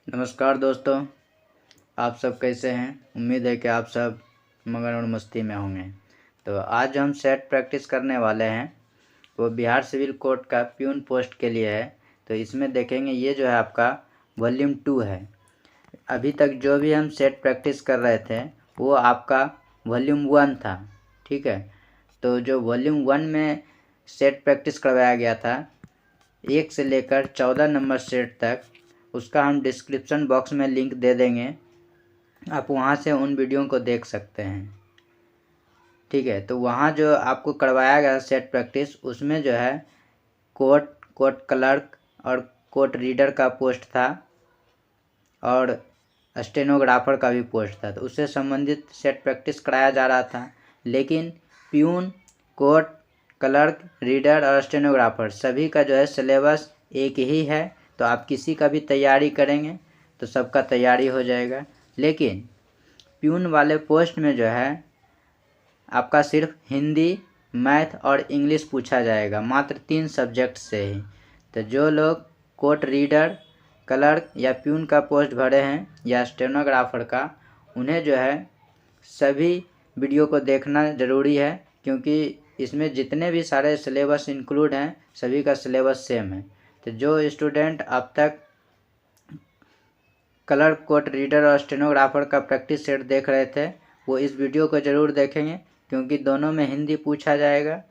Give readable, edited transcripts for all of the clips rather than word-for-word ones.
नमस्कार दोस्तों, आप सब कैसे हैं। उम्मीद है कि आप सब मगन और मस्ती में होंगे। तो आज हम सेट प्रैक्टिस करने वाले हैं, वो बिहार सिविल कोर्ट का प्यून पोस्ट के लिए है। तो इसमें देखेंगे ये जो है आपका वॉल्यूम 2 है। अभी तक जो भी हम सेट प्रैक्टिस कर रहे थे वो आपका वॉल्यूम 1 था, ठीक है। तो जो वॉल्यूम 1 में सेट प्रैक्टिस करवाया गया था 1 से लेकर 14 नंबर सेट तक, उसका हम डिस्क्रिप्शन बॉक्स में लिंक दे देंगे, आप वहाँ से उन वीडियो को देख सकते हैं, ठीक है। तो वहाँ जो आपको करवाया गया सेट प्रैक्टिस, उसमें जो है कोर्ट क्लर्क और कोर्ट रीडर का पोस्ट था और स्टेनोग्राफर का भी पोस्ट था। तो उससे संबंधित सेट प्रैक्टिस कराया जा रहा था, लेकिन प्यून, कोर्ट क्लर्क, रीडर और स्टेनोग्राफर सभी का जो है सिलेबस एक ही है। तो आप किसी का भी तैयारी करेंगे तो सबका तैयारी हो जाएगा। लेकिन प्यून वाले पोस्ट में जो है आपका सिर्फ हिंदी, मैथ और इंग्लिश पूछा जाएगा, मात्र 3 सब्जेक्ट से ही। तो जो लोग कोर्ट रीडर, क्लर्क या प्यून का पोस्ट भरे हैं या स्टेनोग्राफर का, उन्हें जो है सभी वीडियो को देखना ज़रूरी है, क्योंकि इसमें जितने भी सारे सिलेबस इंक्लूड हैं सभी का सिलेबस सेम है। तो जो स्टूडेंट अब तक क्लर्क, कोर्ट रीडर और स्टेनोग्राफर का प्रैक्टिस सेट देख रहे थे वो इस वीडियो को ज़रूर देखेंगे, क्योंकि दोनों में हिंदी पूछा जाएगा,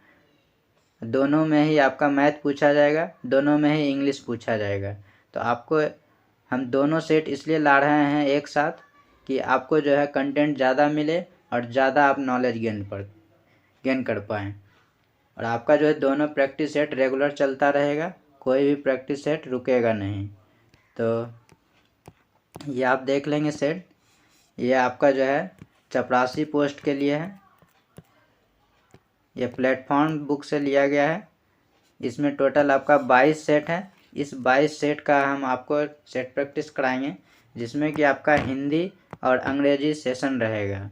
दोनों में ही आपका मैथ पूछा जाएगा, दोनों में ही इंग्लिश पूछा जाएगा। तो आपको हम दोनों सेट इसलिए ला रहे हैं एक साथ कि आपको जो है कंटेंट ज़्यादा मिले और ज़्यादा आप नॉलेज गेन कर पाएँ। और आपका जो है दोनों प्रैक्टिस सेट रेगुलर चलता रहेगा, कोई भी प्रैक्टिस सेट रुकेगा नहीं। तो ये आप देख लेंगे सेट, ये आपका जो है चपरासी पोस्ट के लिए है। ये प्लेटफॉर्म बुक से लिया गया है। इसमें टोटल आपका 22 सेट है। इस 22 सेट का हम आपको सेट प्रैक्टिस कराएंगे, जिसमें कि आपका हिंदी और अंग्रेजी सेशन रहेगा।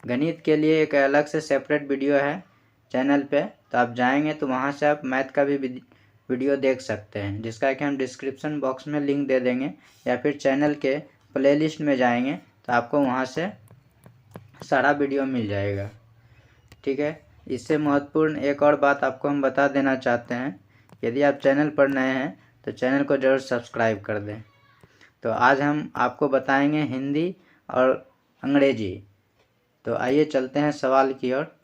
गणित के लिए एक अलग से सेपरेट वीडियो है चैनल पे, तो आप जाएंगे तो वहाँ से आप मैथ का भी वीडियो देख सकते हैं, जिसका कि हम डिस्क्रिप्शन बॉक्स में लिंक दे देंगे, या फिर चैनल के प्लेलिस्ट में जाएंगे तो आपको वहाँ से सारा वीडियो मिल जाएगा, ठीक है। इससे महत्वपूर्ण एक और बात आपको हम बता देना चाहते हैं, यदि आप चैनल पर नए हैं तो चैनल को ज़रूर सब्सक्राइब कर दें। तो आज हम आपको बताएंगे हिंदी और अंग्रेजी। तो आइए चलते हैं सवाल की ओर।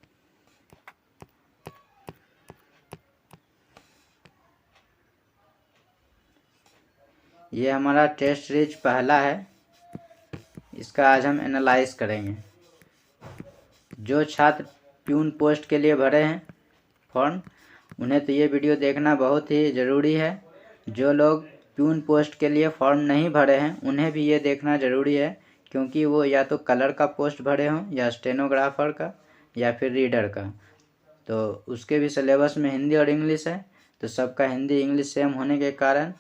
ये हमारा टेस्ट सीरीज पहला है, इसका आज हम एनालाइज करेंगे। जो छात्र प्यून पोस्ट के लिए भरे हैं फॉर्म, उन्हें तो ये वीडियो देखना बहुत ही ज़रूरी है। जो लोग प्यून पोस्ट के लिए फॉर्म नहीं भरे हैं उन्हें भी ये देखना ज़रूरी है, क्योंकि वो या तो कलर का पोस्ट भरे हों या स्टेनोग्राफर का या फिर रीडर का। तो उसके भी सिलेबस में हिंदी और इंग्लिश है। तो सबका हिंदी इंग्लिश सेम होने के कारण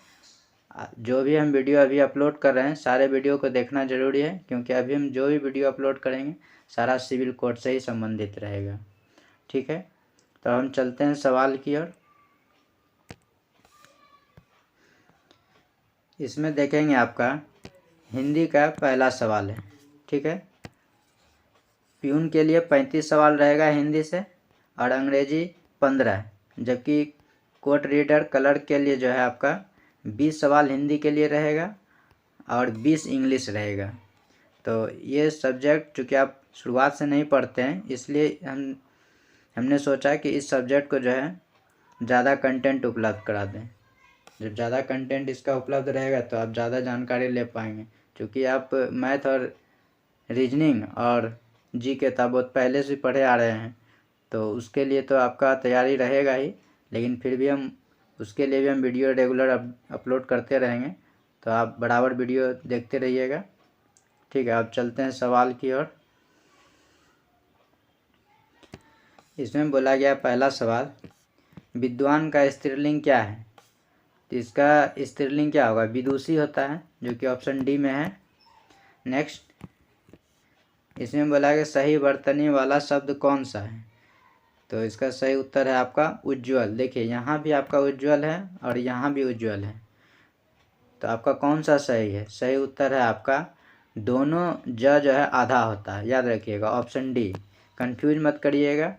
जो भी हम वीडियो अभी अपलोड कर रहे हैं सारे वीडियो को देखना ज़रूरी है, क्योंकि अभी हम जो भी वीडियो अपलोड करेंगे सारा सिविल कोड से ही संबंधित रहेगा, ठीक है। तो हम चलते हैं सवाल की ओर। इसमें देखेंगे आपका हिंदी का पहला सवाल है, ठीक है। प्यून के लिए 35 सवाल रहेगा हिंदी से और अंग्रेजी 15, जबकि कोर्ट रीडर क्लर्क के लिए जो है आपका 20 सवाल हिंदी के लिए रहेगा और 20 इंग्लिश रहेगा। तो ये सब्जेक्ट चूँकि आप शुरुआत से नहीं पढ़ते हैं, इसलिए हमने सोचा कि इस सब्जेक्ट को जो है ज़्यादा कंटेंट उपलब्ध करा दें। जब ज़्यादा कंटेंट इसका उपलब्ध रहेगा तो आप ज़्यादा जानकारी ले पाएंगे, क्योंकि आप मैथ और रीजनिंग और जी के बहुत पहले से पढ़े आ रहे हैं, तो उसके लिए तो आपका तैयारी रहेगा ही, लेकिन फिर भी हम उसके लिए भी हम वीडियो रेगुलर अपलोड करते रहेंगे। तो आप बराबर वीडियो देखते रहिएगा, ठीक है। अब चलते हैं सवाल की ओर। इसमें बोला गया पहला सवाल, विद्वान का स्त्रीलिंग क्या है। तो इसका स्त्रीलिंग क्या होगा, विदुषी होता है, जो कि ऑप्शन डी में है। नेक्स्ट, इसमें बोला गया सही वर्तनी वाला शब्द कौन सा है। तो इसका सही उत्तर है आपका उज्ज्वल। देखिए यहाँ भी आपका उज्ज्वल है और यहाँ भी उज्ज्वल है। तो आपका कौन सा सही है? सही उत्तर है आपका दोनों जो है आधा होता है, याद रखिएगा, ऑप्शन डी। कंफ्यूज मत करिएगा,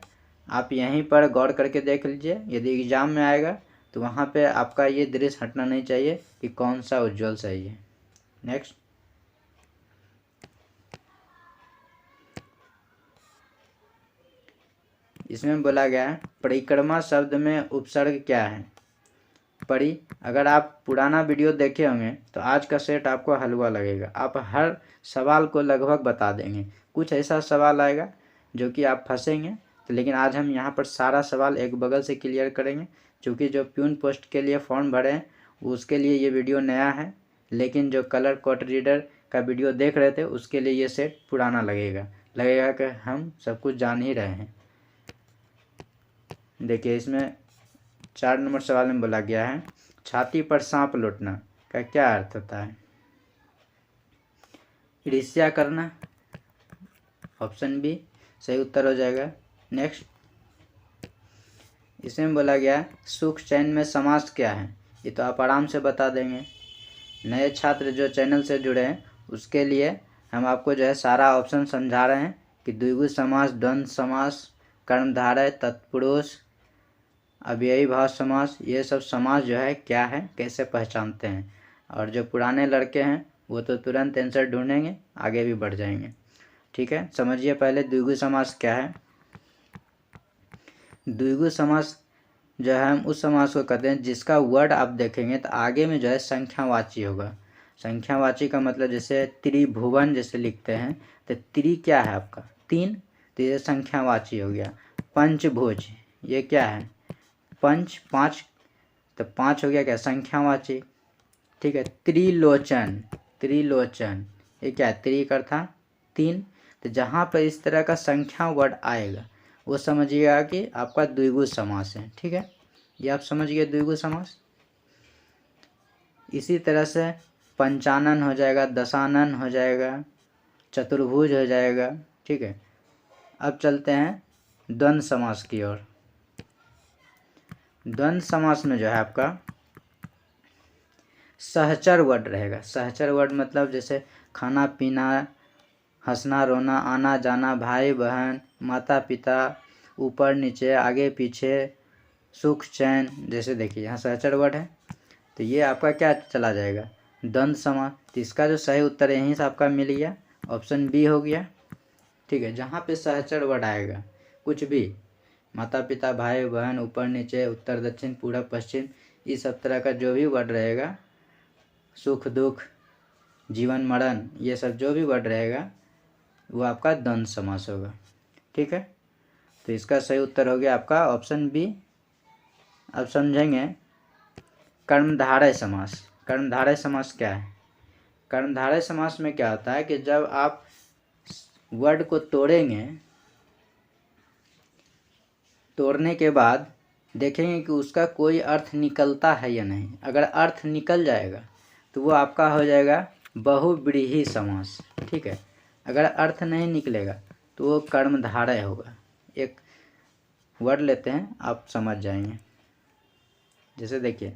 आप यहीं पर गौर करके देख लीजिए, यदि एग्जाम में आएगा तो वहाँ पे आपका ये दृश्य हटना नहीं चाहिए कि कौन सा उज्ज्वल सही है। नेक्स्ट, इसमें बोला गया है परिक्रमा शब्द में उपसर्ग क्या है? अगर आप पुराना वीडियो देखे होंगे तो आज का सेट आपको हलवा लगेगा, आप हर सवाल को लगभग बता देंगे। कुछ ऐसा सवाल आएगा जो कि आप फंसेंगे, तो लेकिन आज हम यहाँ पर सारा सवाल एक बगल से क्लियर करेंगे। क्योंकि जो प्यून पोस्ट के लिए फॉर्म भरे हैं उसके लिए ये वीडियो नया है, लेकिन जो कलर कोड रीडर का वीडियो देख रहे थे उसके लिए ये सेट पुराना लगेगा कि हम सब कुछ जान ही रहे हैं। देखिए, इसमें 4 नंबर सवाल में बोला गया है छाती पर सांप लौटना का क्या अर्थ होता है? ईर्ष्या करना, ऑप्शन बी सही उत्तर हो जाएगा। नेक्स्ट, इसमें बोला गया सुख चैन में समास क्या है? ये तो आप आराम से बता देंगे। नए छात्र जो चैनल से जुड़े हैं उसके लिए हम आपको जो है सारा ऑप्शन समझा रहे हैं कि द्विगु समास, द्वंद्व समास, कर्मधारय, तत्पुरुष, अव्ययी भाव समास, ये सब समास जो है क्या है, कैसे पहचानते हैं। और जो पुराने लड़के हैं वो तो तुरंत आंसर ढूंढेंगे, आगे भी बढ़ जाएंगे। ठीक है, समझिए पहले द्विगु समास क्या है। द्विगु समास जो है हम उस समास को कहते हैं जिसका वर्ड आप देखेंगे तो आगे में जो है संख्यावाची होगा। संख्यावाची का मतलब जैसे त्रिभुवन जैसे लिखते हैं तो त्रि क्या है आपका 3, तो ये संख्यावाची हो गया। पंचभुज, ये क्या है पंच 5, तो 5 हो गया क्या संख्यावाची। ठीक है, त्रिलोचन, त्रिलोचन ये क्या है त्रि का था 3, तो जहाँ पर इस तरह का संख्या वर्ड आएगा वो समझिएगा कि आपका द्विगु समास है। ठीक है, ये आप समझ गए द्विगु समास। इसी तरह से पंचानन हो जाएगा, दशानन हो जाएगा, चतुर्भुज हो जाएगा। ठीक है, अब चलते हैं द्वंद्व समास की ओर। द्वंद्व समास में जो है आपका सहचर वर्ड रहेगा। सहचर वर्ड मतलब जैसे खाना पीना, हंसना रोना, आना जाना, भाई बहन, माता पिता, ऊपर नीचे, आगे पीछे, सुख चैन, जैसे देखिए यहाँ सहचर वर्ड है तो ये आपका क्या चला जाएगा द्वंद्व समास। तो इसका जो सही उत्तर यहीं से आपका मिल गया, ऑप्शन बी हो गया। ठीक है, जहाँ पे सहचर वर्ड आएगा कुछ भी, माता पिता, भाई बहन, ऊपर नीचे, उत्तर दक्षिण, पूरब पश्चिम, इस सब तरह का जो भी वर्ड रहेगा, सुख दुख, जीवन मरण, ये सब जो भी वर्ड रहेगा वो आपका द्वंद्व समास होगा। ठीक है, तो इसका सही उत्तर हो गया आपका ऑप्शन बी। अब समझेंगे कर्मधारय समास। कर्मधारय समास क्या है? कर्मधारय समास में क्या होता है कि जब आप वर्ड को तोड़ेंगे, तोड़ने के बाद देखेंगे कि उसका कोई अर्थ निकलता है या नहीं। अगर अर्थ निकल जाएगा तो वो आपका हो जाएगा बहुव्रीहि समास। ठीक है, अगर अर्थ नहीं निकलेगा तो वो कर्मधारय होगा। एक वर्ड लेते हैं, आप समझ जाएंगे। जैसे देखिए,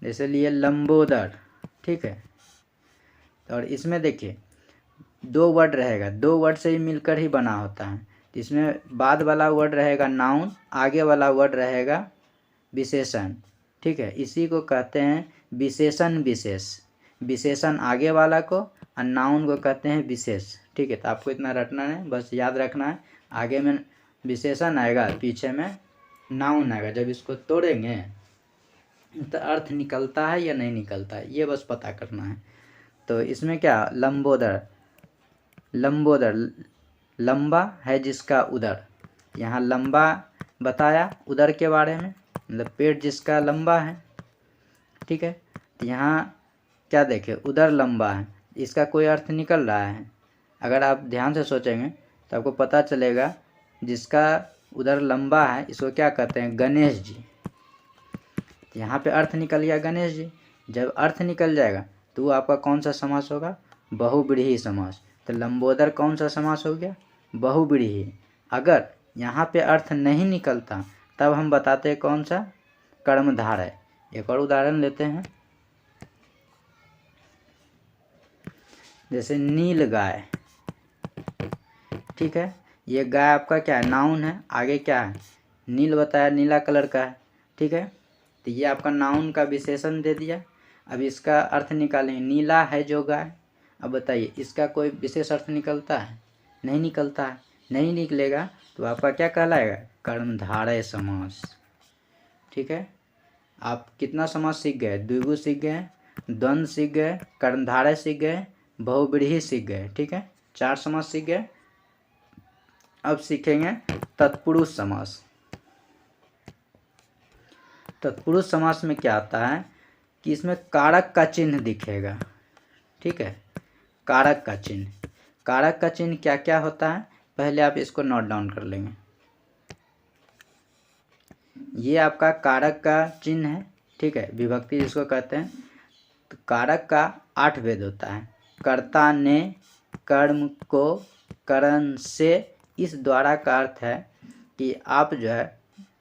जैसे लिए लंबोदर। ठीक है, और इसमें देखिए 2 वर्ड रहेगा, 2 वर्ड से ही मिलकर ही बना होता है। इसमें बाद वाला वर्ड रहेगा नाउन, आगे वाला वर्ड रहेगा विशेषण। ठीक है, इसी को कहते हैं विशेषण विशेष। विशेषण आगे वाला को और नाउन को कहते हैं विशेष। ठीक है, तो आपको इतना रटना है, बस याद रखना है। आगे में विशेषण आएगा, पीछे में नाउन आएगा। जब इसको तोड़ेंगे तो अर्थ निकलता है या नहीं निकलता है, ये बस पता करना है। तो इसमें क्या लंबोदर, लंबोदर लंबा है जिसका उदर, यहाँ लंबा बताया उदर के बारे में, मतलब पेट जिसका लंबा है। ठीक है, तो यहाँ क्या देखें उदर लंबा है, इसका कोई अर्थ निकल रहा है? अगर आप ध्यान से सोचेंगे तो आपको पता चलेगा जिसका उदर लंबा है इसको क्या कहते हैं गणेश जी। यहाँ पे अर्थ निकल गया गणेश जी। जब अर्थ निकल जाएगा तो वो आपका कौन सा समास होगा बहुव्रीहि समास। तो लंबोदर कौन सा समास हो गया बहुव्रीहि। अगर यहाँ पे अर्थ नहीं निकलता तब हम बताते हैं कौन सा कर्मधारय। एक और उदाहरण लेते हैं, जैसे नील गाय, ठीक है। ये गाय आपका क्या है, नाउन है। आगे क्या है, नील बताया, नीला कलर का है, ठीक है। तो ये आपका नाउन का विशेषण दे दिया। अब इसका अर्थ निकालेंगे, नीला है जो गाय। अब बताइए इसका कोई विशेष अर्थ निकलता है, नहीं निकलता है। नहीं निकलेगा तो आपका क्या कहलाएगा, कर्मधारय समास, ठीक है। आप कितना समास सीख गए, द्विगु सीख गए, द्वंद्व सीख गए, कर्मधारय सीख गए, बहुव्रीहि सीख गए, ठीक है। 4 समास सीख गए। अब सीखेंगे तत्पुरुष समास। तत्पुरुष समास में क्या आता है कि इसमें कारक का चिन्ह दिखेगा, ठीक है। कारक का चिन्ह, कारक का चिन्ह क्या क्या होता है, पहले आप इसको नोट डाउन कर लेंगे। ये आपका कारक का चिन्ह है, ठीक है, विभक्ति जिसको कहते हैं। तो कारक का 8 भेद होता है। कर्ता ने, कर्म को, करण से, इस द्वारा का अर्थ है कि आप जो है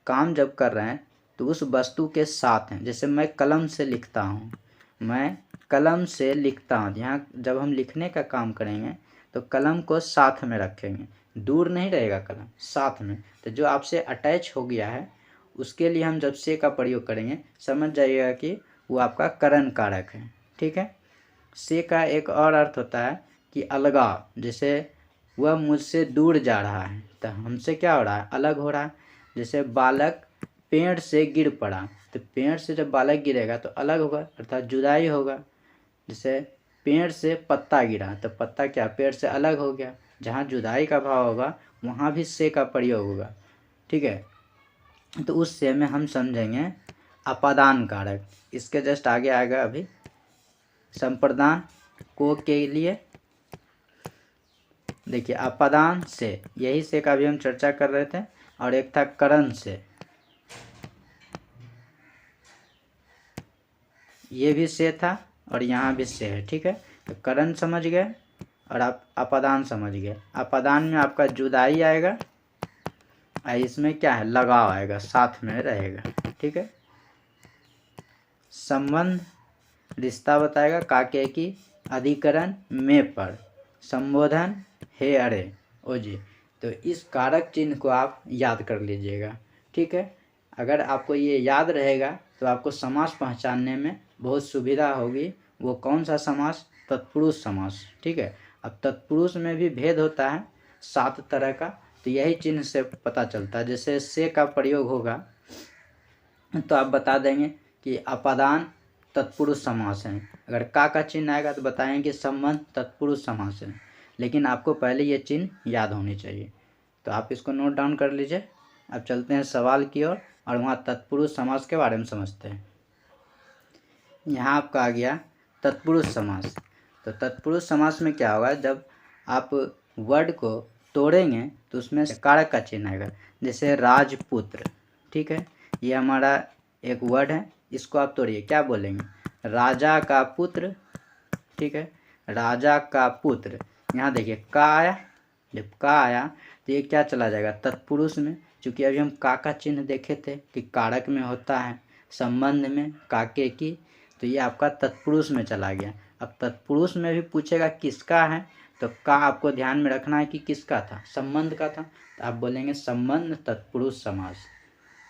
काम जब कर रहे हैं तो उस वस्तु के साथ हैं। जैसे मैं कलम से लिखता हूँ, मैं कलम से लिखता हूँ। यहाँ जब हम लिखने का काम करेंगे तो कलम को साथ में रखेंगे, दूर नहीं रहेगा कलम, साथ में। तो जो आपसे अटैच हो गया है उसके लिए हम जब से का प्रयोग करेंगे समझ जाइएगा कि वो आपका करण कारक है, ठीक है। से का एक और अर्थ होता है कि अलगाव। जैसे वह मुझसे दूर जा रहा है तो हमसे क्या हो रहा है, अलग हो रहा है। जैसे बालक पेड़ से गिर पड़ा, तो पेड़ से जब बालक गिरेगा तो अलग होगा, अर्थात जुदाई होगा। जैसे पेड़ से पत्ता गिरा तो पत्ता क्या, पेड़ से अलग हो गया। जहाँ जुदाई का भाव होगा वहाँ भी से का प्रयोग होगा, ठीक है। तो उस से में हम समझेंगे अपादान कारक। इसके जस्ट आगे आएगा अभी संप्रदान को के लिए। देखिए अपादान से, यही से का भी हम चर्चा कर रहे थे। और एक था करण से, ये भी से था और यहाँ भी से है, ठीक है। तो करण समझ गए और आप अपादान समझ गए। अपादान में आपका जुदाई आएगा और इसमें क्या है, लगाव आएगा, साथ में रहेगा, ठीक है। संबंध रिश्ता बताएगा, काके की, अधिकरण में पर, संबोधन हे अरे ओ जी। तो इस कारक चिन्ह को आप याद कर लीजिएगा, ठीक है। अगर आपको ये याद रहेगा तो आपको समास पहचानने में बहुत सुविधा होगी। वो कौन सा समास, तत्पुरुष समास, ठीक है। अब तत्पुरुष में भी भेद होता है 7 तरह का, तो यही चिन्ह से पता चलता है। जैसे से का प्रयोग होगा तो आप बता देंगे कि अपादान तत्पुरुष समास है। अगर का चिन्ह आएगा तो बताएंगे कि संबंध तत्पुरुष समास है। लेकिन आपको पहले ये चिन्ह याद होनी चाहिए, तो आप इसको नोट डाउन कर लीजिए। अब चलते हैं सवाल की ओर और वहाँ तत्पुरुष समास के बारे में समझते हैं। यहाँ आपका आ गया तत्पुरुष समास। तो तत्पुरुष समास में क्या होगा, जब आप वर्ड को तोड़ेंगे तो उसमें कारक का चिन्ह आएगा। जैसे राजपुत्र, ठीक है, ये हमारा एक वर्ड है। इसको आप तोड़िए, क्या बोलेंगे, राजा का पुत्र, ठीक है, राजा का पुत्र। यहाँ देखिए का आया, जब का आया तो ये क्या चला जाएगा, तत्पुरुष में। चूँकि अभी हम का चिन्ह देखे थे कि कारक में होता है, संबंध में काके की, तो ये आपका तत्पुरुष में चला गया। अब तत्पुरुष में भी पूछेगा किसका है, तो का आपको ध्यान में रखना है कि किसका था, संबंध का था। तो आप बोलेंगे संबंध तत्पुरुष समास।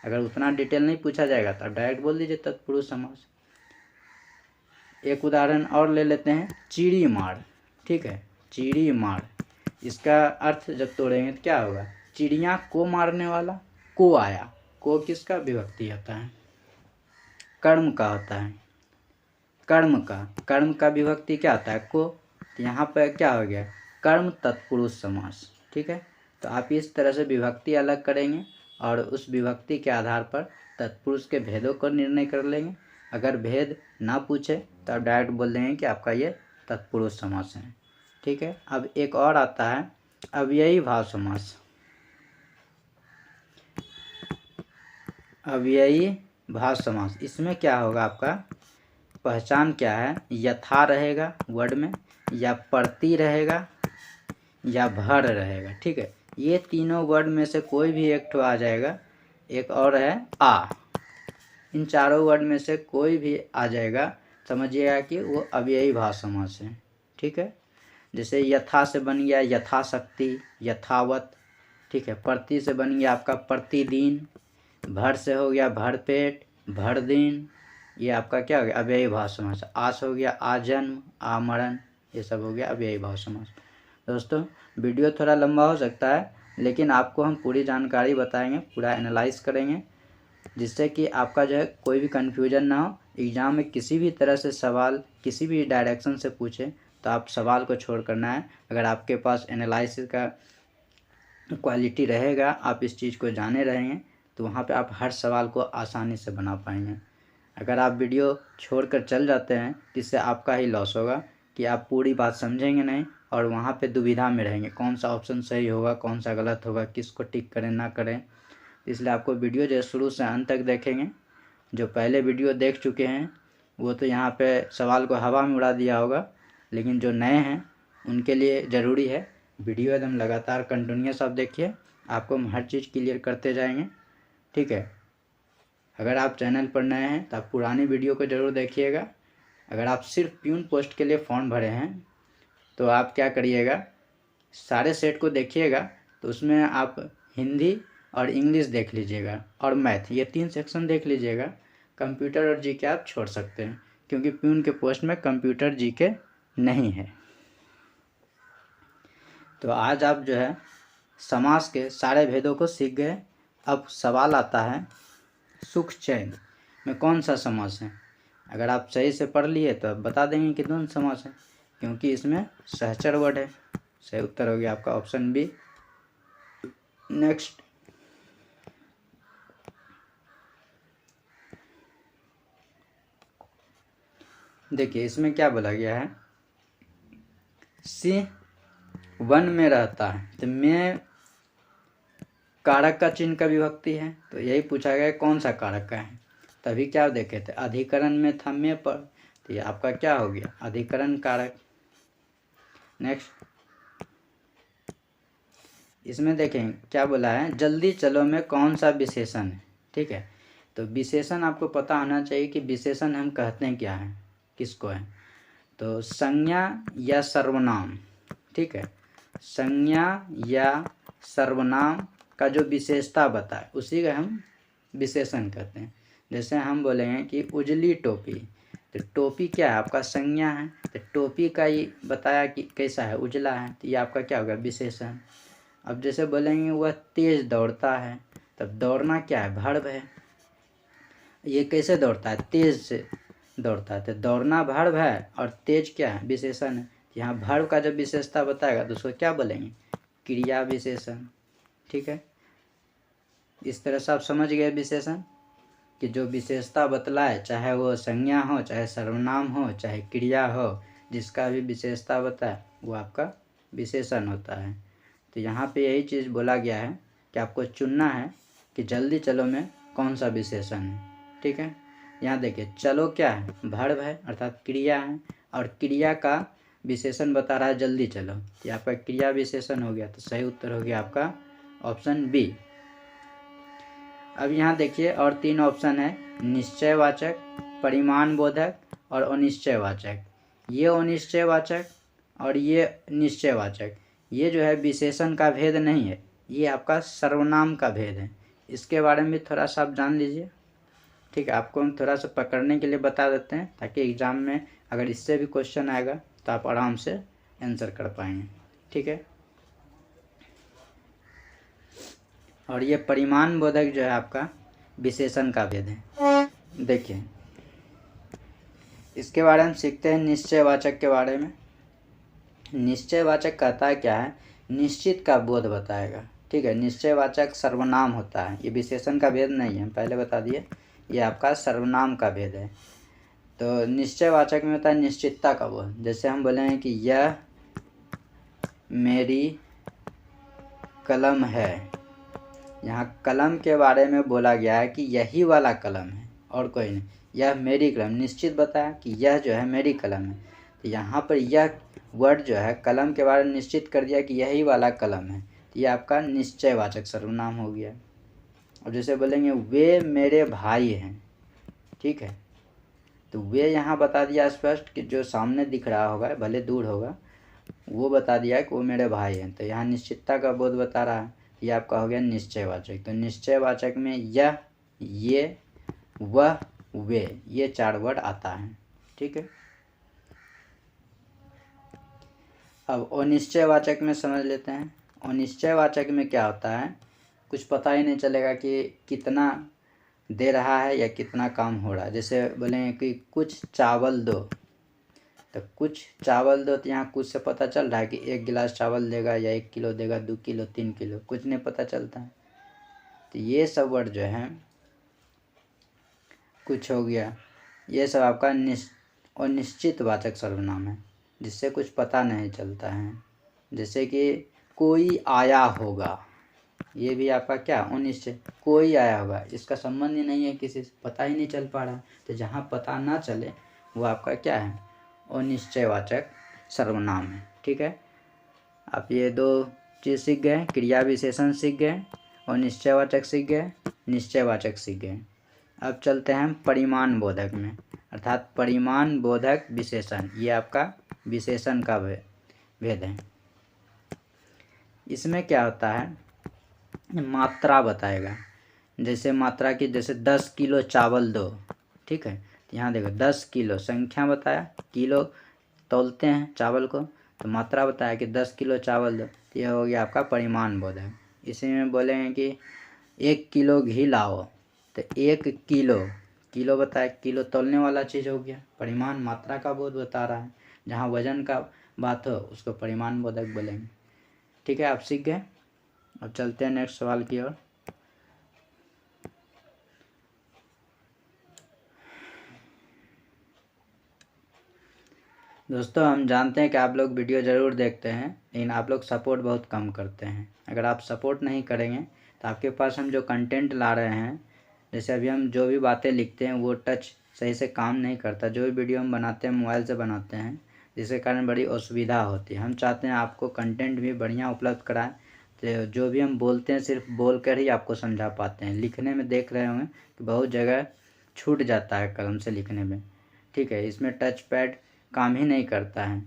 अगर उतना डिटेल नहीं पूछा जाएगा तो आप डायरेक्ट बोल दीजिए तत्पुरुष समास। एक उदाहरण और ले लेते हैं, चिड़ी मार, ठीक है, चिड़ी मार। इसका अर्थ जब तोड़ेंगे तो क्या होगा, चिड़िया को मारने वाला, को आया। को किसका विभक्ति होता है, कर्म का होता है, कर्म का विभक्ति क्या होता है, को। तो यहाँ पर क्या हो गया, कर्म तत्पुरुष समास, ठीक है। तो आप इस तरह से विभक्ति अलग करेंगे और उस विभक्ति के आधार पर तत्पुरुष के भेदों को निर्णय कर लेंगे। अगर भेद ना पूछे तो आप डायरेक्ट बोल देंगे कि आपका ये तत्पुरुष समास है, ठीक है। अब एक और आता है अव्ययी भाव समास। अव्ययी भाव समास, इसमें क्या होगा, आपका पहचान क्या है, यथा रहेगा वर्ड में, या प्रति रहेगा, या भर रहेगा, ठीक है। ये तीनों वर्ड में से कोई भी एक ठो आ जाएगा। एक और है आ, इन चारों वर्ड में से कोई भी आ जाएगा, समझिएगा कि वो अव्ययी भाव समास है। ठीक है, जैसे यथा से बन गया यथाशक्ति, यथावत। ठीक है, प्रति से बन गया आपका प्रतिदिन, भर से हो गया भरपेट, भर दिन। ये आपका क्या हो गया अव्ययी भाव समास। आस हो गया आजन्म, आमरण। ये सब हो गया अव्ययी भाव समास। दोस्तों वीडियो थोड़ा लंबा हो सकता है, लेकिन आपको हम पूरी जानकारी बताएंगे, पूरा एनालाइज करेंगे, जिससे कि आपका जो है कोई भी कन्फ्यूजन ना हो। एग्ज़ाम में किसी भी तरह से सवाल किसी भी डायरेक्शन से पूछे तो आप सवाल को छोड़ करना है। अगर आपके पास एनालिसिस का क्वालिटी रहेगा, आप इस चीज़ को जाने रहेंगे, तो वहाँ पे आप हर सवाल को आसानी से बना पाएंगे। अगर आप वीडियो छोड़कर चल जाते हैं तो इससे आपका ही लॉस होगा कि आप पूरी बात समझेंगे नहीं और वहाँ पे दुविधा में रहेंगे, कौन सा ऑप्शन सही होगा, कौन सा गलत होगा, किसको टिक करें ना करें। इसलिए आपको वीडियो जो शुरू से अंत तक देखेंगे। जो पहले वीडियो देख चुके हैं वो तो यहाँ पे सवाल को हवा में उड़ा दिया होगा, लेकिन जो नए हैं उनके लिए ज़रूरी है वीडियो एकदम लगातार कंटिन्यूस आप देखिए, आपको हम हर चीज़ क्लियर करते जाएंगे। ठीक है, अगर आप चैनल पर नए हैं तो आप पुरानी वीडियो को ज़रूर देखिएगा। अगर आप सिर्फ प्यून पोस्ट के लिए फॉर्म भरे हैं तो आप क्या करिएगा, सारे सेट को देखिएगा, तो उसमें आप हिंदी और इंग्लिश देख लीजिएगा और मैथ, ये 3 सेक्शन देख लीजिएगा। कंप्यूटर और जीके आप छोड़ सकते हैं, क्योंकि प्यून के पोस्ट में कंप्यूटर जीके नहीं है। तो आज आप जो है समास के सारे भेदों को सीख गए। अब सवाल आता है सुख चैन में कौन सा समास है। अगर आप सही से पढ़ लिए तो आप बता देंगे कि द्वंद्व समास है, क्योंकि इसमें सहचर वर्ड है। सही उत्तर हो गया आपका ऑप्शन बी। नेक्स्ट, देखिए इसमें क्या बोला गया है, सिंह वन में रहता है, तो में कारक का चिन्ह का विभक्ति है, तो यही पूछा गया कौन सा कारक का है। तभी क्या देखे थे, अधिकरण में था में पर, तो ये आपका क्या हो गया अधिकरण कारक। नेक्स्ट, इसमें देखें क्या बोला है, जल्दी चलो में कौन सा विशेषण है। ठीक है, तो विशेषण आपको पता होना चाहिए कि विशेषण हम कहते हैं क्या है, किसको है। तो संज्ञा या सर्वनाम, ठीक है, संज्ञा या सर्वनाम का जो विशेषता बताए उसी का हम विशेषण कहते हैं। जैसे हम बोलेंगे कि उजली टोपी, तो टोपी क्या है आपका संज्ञा है, तो टोपी का ये बताया कि कैसा है, उजला है, तो ये आपका क्या होगा विशेषण। अब जैसे बोलेंगे वह तेज दौड़ता है, तब दौड़ना क्या है वर्ब है, ये कैसे दौड़ता है तेज से दौड़ता है, तो दौड़ना वर्ब है और तेज क्या है विशेषण है। यहाँ वर्ब का जब विशेषता बताएगा तो उसको क्या बोलेंगे क्रिया विशेषण। ठीक है, इस तरह से आप समझ गए विशेषण कि जो विशेषता बतलाए, चाहे वो संज्ञा हो, चाहे सर्वनाम हो, चाहे क्रिया हो, जिसका भी विशेषता बताए वो आपका विशेषण होता है। तो यहाँ पे यही चीज़ बोला गया है कि आपको चुनना है कि जल्दी चलो में कौन सा विशेषण है। ठीक है, यहाँ देखिए चलो क्या है वर्ब है अर्थात क्रिया है, और क्रिया का विशेषण बता रहा है जल्दी चलो, तो आपका क्रिया विशेषण हो गया। तो सही उत्तर हो गया आपका ऑप्शन बी। अब यहाँ देखिए और 3 ऑप्शन है, निश्चयवाचक, परिमाण बोधक और अनिश्चयवाचक। ये अनिश्चयवाचक और ये निश्चयवाचक, ये जो है विशेषण का भेद नहीं है, ये आपका सर्वनाम का भेद है। इसके बारे में थोड़ा सा आप जान लीजिए। ठीक है, आपको हम थोड़ा सा पकड़ने के लिए बता देते हैं, ताकि एग्ज़ाम में अगर इससे भी क्वेश्चन आएगा तो आप आराम से आंसर कर पाएंगे। ठीक है, और ये परिमाण बोधक जो है आपका विशेषण का भेद है। देखिए इसके बारे में सीखते हैं निश्चयवाचक के बारे में। निश्चयवाचक कहता है क्या है, निश्चित का बोध बताएगा। ठीक है, निश्चयवाचक सर्वनाम होता है, ये विशेषण का भेद नहीं है, पहले बता दिए, ये आपका सर्वनाम का भेद है। तो निश्चयवाचक में होता है निश्चितता का बोध। जैसे हम बोलेंगे कि यह मेरी कलम है, यहाँ कलम के बारे में बोला गया है कि यही वाला कलम है और कोई नहीं, यह मेरी कलम, निश्चित बताया कि यह जो है मेरी कलम है। तो यहाँ पर यह वर्ड जो है कलम के बारे में निश्चित कर दिया कि यही वाला कलम है, तो ये आपका निश्चयवाचक सर्वनाम हो गया। और जैसे बोलेंगे वे मेरे भाई हैं, ठीक है। तो वे यहाँ बता दिया स्पष्ट कि जो सामने दिख रहा होगा भले दूर होगा, वो बता दिया कि वो मेरे भाई हैं। तो यहाँ निश्चितता का बोध बता रहा है, ये आपका हो गया निश्चयवाचक। तो निश्चयवाचक में यह, ये, वह, वे, ये 4 वर्ड आता है। ठीक है। अब अनिश्चयवाचक में समझ लेते हैं। अनिश्चयवाचक में क्या होता है, कुछ पता ही नहीं चलेगा कि कितना दे रहा है या कितना काम हो रहा है। जैसे बोलेंगे कि कुछ चावल दो, तो कुछ चावल दो, तो यहाँ कुछ से पता चल रहा है कि 1 गिलास चावल देगा या 1 किलो देगा, 2 किलो, 3 किलो, कुछ नहीं पता चलता है। तो ये सब वर्ड जो है, कुछ हो गया, ये सब आपका अनिश्चित वाचक सर्वनाम है, जिससे कुछ पता नहीं चलता है। जैसे कि कोई आया होगा, ये भी आपका क्या अनिश्चित, कोई आया होगा, इसका संबंध ही नहीं है किसी से, पता ही नहीं चल पा रहा। तो जहाँ पता ना चले वो आपका क्या है, अनिश्चयवाचक सर्वनाम है। ठीक है। आप ये 2 चीज़ सीख गए, क्रिया विशेषण सीख गए, अनिश्चयवाचक सीख गए, निश्चयवाचक सीख गए। अब चलते हैं परिमाण बोधक में, अर्थात परिमाण बोधक विशेषण। ये आपका विशेषण का भेद है। इसमें क्या होता है, मात्रा बताएगा। जैसे मात्रा की, जैसे 10 किलो चावल दो, ठीक है। तो यहाँ देखो 10 किलो संख्या बताया, किलो तौलते हैं चावल को, तो मात्रा बताया कि 10 किलो चावल दो। तो यह हो गया आपका परिमाण बोधक। इसी में बोलेंगे कि 1 किलो घी लाओ, तो 1 किलो, किलो बताया, किलो तौलने वाला चीज़ हो गया। परिमाण मात्रा का बोध बता रहा है, जहाँ वजन का बात हो उसको परिमाण बोधक बोलेंगे। ठीक है, आप सीख गए। अब चलते हैं नेक्स्ट सवाल की ओर। दोस्तों, हम जानते हैं कि आप लोग वीडियो ज़रूर देखते हैं, लेकिन आप लोग सपोर्ट बहुत कम करते हैं। अगर आप सपोर्ट नहीं करेंगे तो आपके पास हम जो कंटेंट ला रहे हैं, जैसे अभी हम जो भी बातें लिखते हैं वो टच सही से काम नहीं करता। जो भी वीडियो हम बनाते हैं मोबाइल से बनाते हैं, जिसके कारण बड़ी असुविधा होती है। हम चाहते हैं आपको कंटेंट भी बढ़िया उपलब्ध कराएं। तो जो भी हम बोलते हैं सिर्फ बोल कर ही आपको समझा पाते हैं। लिखने में देख रहे होंगे कि बहुत जगह छूट जाता है कलम से लिखने में। ठीक है, इसमें टच पैड काम ही नहीं करता है।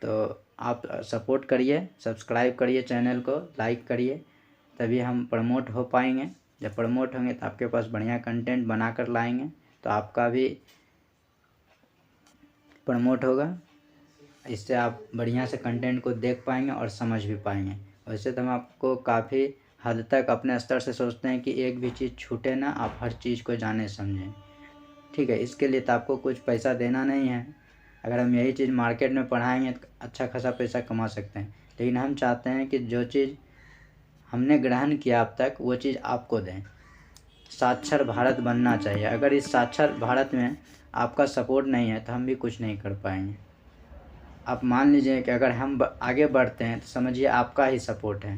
तो आप सपोर्ट करिए, सब्सक्राइब करिए चैनल को, लाइक करिए, तभी हम प्रमोट हो पाएंगे। जब प्रमोट होंगे तो आपके पास बढ़िया कंटेंट बना कर लाएंगे, तो आपका भी प्रमोट होगा। इससे आप बढ़िया से कंटेंट को देख पाएंगे और समझ भी पाएंगे। वैसे तो हम आपको काफ़ी हद तक अपने स्तर से सोचते हैं कि एक भी चीज़ छूटे ना, आप हर चीज़ को जाने समझें। ठीक है, इसके लिए तो आपको कुछ पैसा देना नहीं है। अगर हम यही चीज़ मार्केट में पढ़ाएंगे तो अच्छा खासा पैसा कमा सकते हैं। लेकिन हम चाहते हैं कि जो चीज़ हमने ग्रहण किया अब तक, वो चीज़ आपको दें। साक्षर भारत बनना चाहिए। अगर इस साक्षर भारत में आपका सपोर्ट नहीं है तो हम भी कुछ नहीं कर पाएंगे। आप मान लीजिए कि अगर हम आगे बढ़ते हैं तो समझिए आपका ही सपोर्ट है।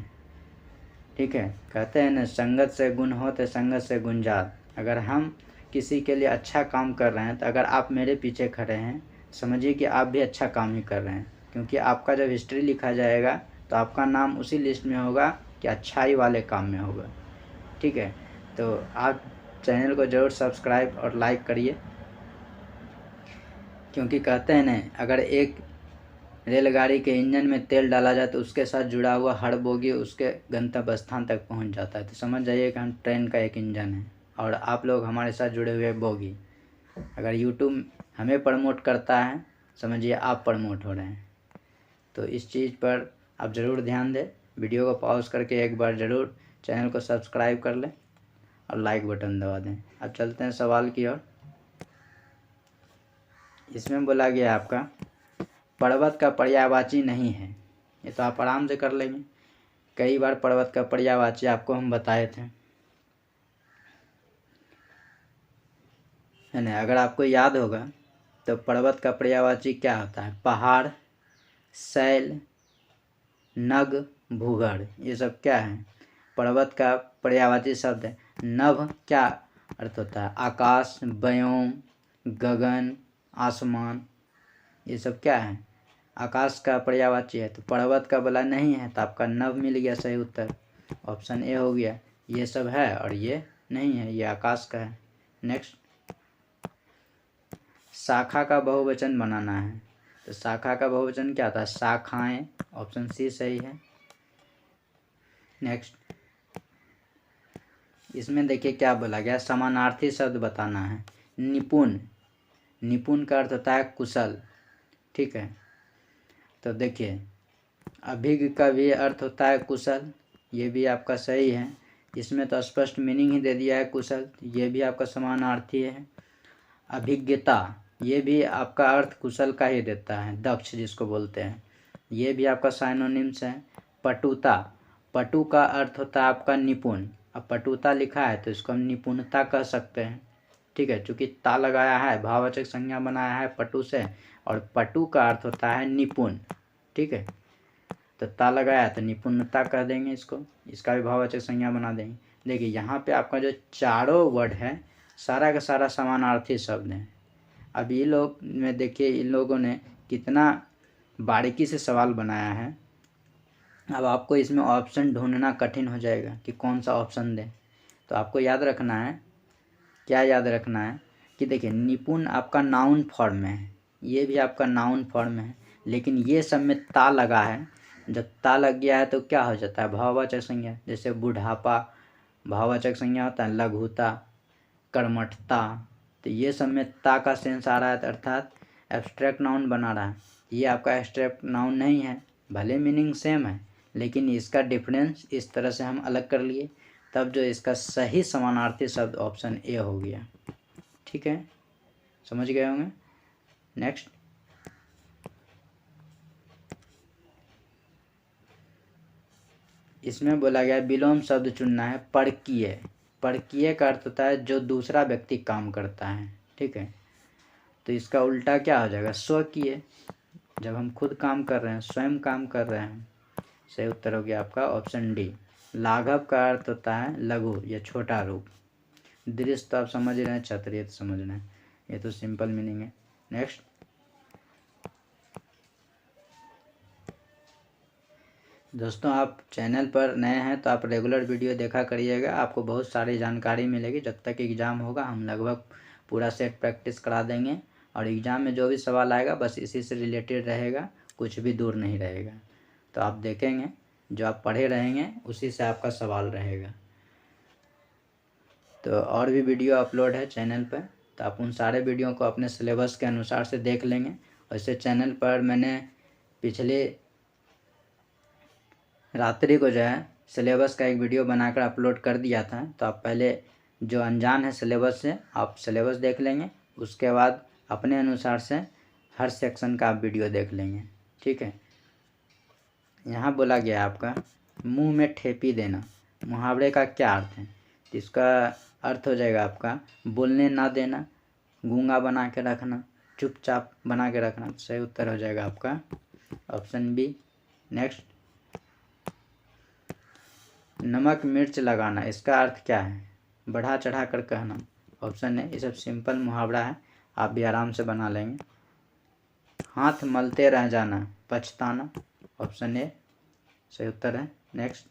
ठीक है, कहते हैं ना, संगत से गुण होते संगत से गुण जात। अगर हम किसी के लिए अच्छा काम कर रहे हैं, तो अगर आप मेरे पीछे खड़े हैं, समझिए कि आप भी अच्छा काम ही कर रहे हैं। क्योंकि आपका जब हिस्ट्री लिखा जाएगा तो आपका नाम उसी लिस्ट में होगा कि अच्छाई वाले काम में होगा। ठीक है, तो आप चैनल को ज़रूर सब्सक्राइब और लाइक करिए। क्योंकि कहते हैं ना, अगर एक रेलगाड़ी के इंजन में तेल डाला जाए तो उसके साथ जुड़ा हुआ हर बोगी उसके गंतव्य स्थान तक पहुंच जाता है। तो समझ जाइए कि हम ट्रेन का एक इंजन है और आप लोग हमारे साथ जुड़े हुए बोगी। अगर यूट्यूब हमें प्रमोट करता है, समझिए आप प्रमोट हो रहे हैं। तो इस चीज़ पर आप ज़रूर ध्यान दें। वीडियो को पॉज करके एक बार ज़रूर चैनल को सब्सक्राइब कर लें और लाइक बटन दबा दें। अब चलते हैं सवाल की ओर। इसमें बोला गया आपका पर्वत का पर्यायवाची नहीं है। ये तो आप आराम से कर लेंगे, कई बार पर्वत का पर्यायवाची आपको हम बताए थे, है ना। अगर आपको याद होगा तो पर्वत का पर्यायवाची क्या होता है, पहाड़, शैल, नग, भूगढ़, ये सब क्या है, पर्वत का पर्यायवाची शब्द है। नभ क्या अर्थ होता है, आकाश, व्योम, गगन, आसमान, ये सब क्या है, आकाश का पर्यायवाची है। तो पर्वत का बोला नहीं है, तो आपका नभ मिल गया सही उत्तर, ऑप्शन ए हो गया। ये सब है और ये नहीं है, ये आकाश का है। नेक्स्ट, शाखा का बहुवचन बनाना है। तो शाखा का बहुवचन क्या था? शाखाएं। ऑप्शन सी सही है। नेक्स्ट, इसमें देखिए क्या बोला गया, समानार्थी शब्द बताना है। निपुण, निपुण का अर्थ होता है कुशल, ठीक है। तो देखिए अभिज्ञ का भी अर्थ होता है कुशल, ये भी आपका सही है। इसमें तो स्पष्ट मीनिंग ही दे दिया है कुशल, ये भी आपका समानार्थी है। अभिज्ञता, ये भी आपका अर्थ कुशल का ही देता है, दक्ष जिसको बोलते हैं, ये भी आपका साइनोनिम्स है। पटुता, पटु का अर्थ होता है आपका निपुण। अब पटुता लिखा है तो इसको हम निपुणता कह सकते हैं, ठीक है। चूँकि ता लगाया है, भाववाचक संज्ञा बनाया है पटु से, और पटु का अर्थ होता है निपुण, ठीक है। तो ता लगाया है तो निपुणता कह देंगे इसको, इसका भी भाववाचक संज्ञा बना देंगे। देखिए यहाँ पे आपका जो चारों वर्ड है सारा का सारा समानार्थी शब्द है। अब ये लोग में देखिए इन लोगों ने कितना बारीकी से सवाल बनाया है। अब आपको इसमें ऑप्शन ढूंढना कठिन हो जाएगा कि कौन सा ऑप्शन दें। तो आपको याद रखना है, क्या याद रखना है कि देखिए निपुण आपका नाउन फॉर्म में है, ये भी आपका नाउन फॉर्म में है, लेकिन ये सब में ता लगा है। जब ता लग गया है तो क्या हो जाता है? भाववाचक संज्ञा। जैसे बुढ़ापा भाववाचक संज्ञा होता है, लघुता, कर्मठता, तो ये सब में ता का सेंस आ रहा है, अर्थात एब्स्ट्रैक्ट नाउन बना रहा है। ये आपका एब्स्ट्रैक्ट नाउन नहीं है, भले मीनिंग सेम है, लेकिन इसका डिफरेंस इस तरह से हम अलग कर लिए, तब जो इसका सही समानार्थी शब्द ऑप्शन ए हो गया, ठीक है। समझ गए होंगे। नेक्स्ट, इसमें बोला गया विलोम शब्द चुनना है। परकीय, परकीय का अर्थ होता है जो दूसरा व्यक्ति काम करता है, ठीक है। तो इसका उल्टा क्या हो जाएगा? स्वकीय, जब हम खुद काम कर रहे हैं, स्वयं काम कर रहे हैं। सही उत्तर हो गया आपका ऑप्शन डी। लाघव का अर्थ होता है लघु या छोटा रूप। दृश्य तो आप समझ रहे हैं, क्षत्रिय तो समझ रहे हैं, ये तो सिंपल मीनिंग है। नेक्स्ट, दोस्तों आप चैनल पर नए हैं तो आप रेगुलर वीडियो देखा करिएगा, आपको बहुत सारी जानकारी मिलेगी। जब तक एग्ज़ाम होगा हम लगभग पूरा सेट प्रैक्टिस करा देंगे, और एग्ज़ाम में जो भी सवाल आएगा बस इसी से रिलेटेड रहेगा, कुछ भी दूर नहीं रहेगा। तो आप देखेंगे जो आप पढ़े रहेंगे उसी से आपका सवाल रहेगा। तो और भी वीडियो अपलोड है चैनल पर, तो आप उन सारे वीडियो को अपने सिलेबस के अनुसार से देख लेंगे। वैसे चैनल पर मैंने पिछले रात्रि को जो है सिलेबस का एक वीडियो बनाकर अपलोड कर दिया था, तो आप पहले जो अनजान है सिलेबस से आप सिलेबस देख लेंगे, उसके बाद अपने अनुसार से हर सेक्शन का आप वीडियो देख लेंगे, ठीक है। यहाँ बोला गया आपका मुंह में ठेपी देना, मुहावरे का क्या अर्थ है? तो इसका अर्थ हो जाएगा आपका बोलने ना देना, गूंगा बना के रखना, चुपचाप बना के रखना। सही उत्तर हो जाएगा आपका ऑप्शन बी। नेक्स्ट, नमक मिर्च लगाना, इसका अर्थ क्या है? बढ़ा चढ़ा कर कहना। ऑप्शन है, ये सब सिंपल मुहावरा है, आप भी आराम से बना लेंगे। हाथ मलते रह जाना, पछताना। ऑप्शन ए सही उत्तर है। नेक्स्ट,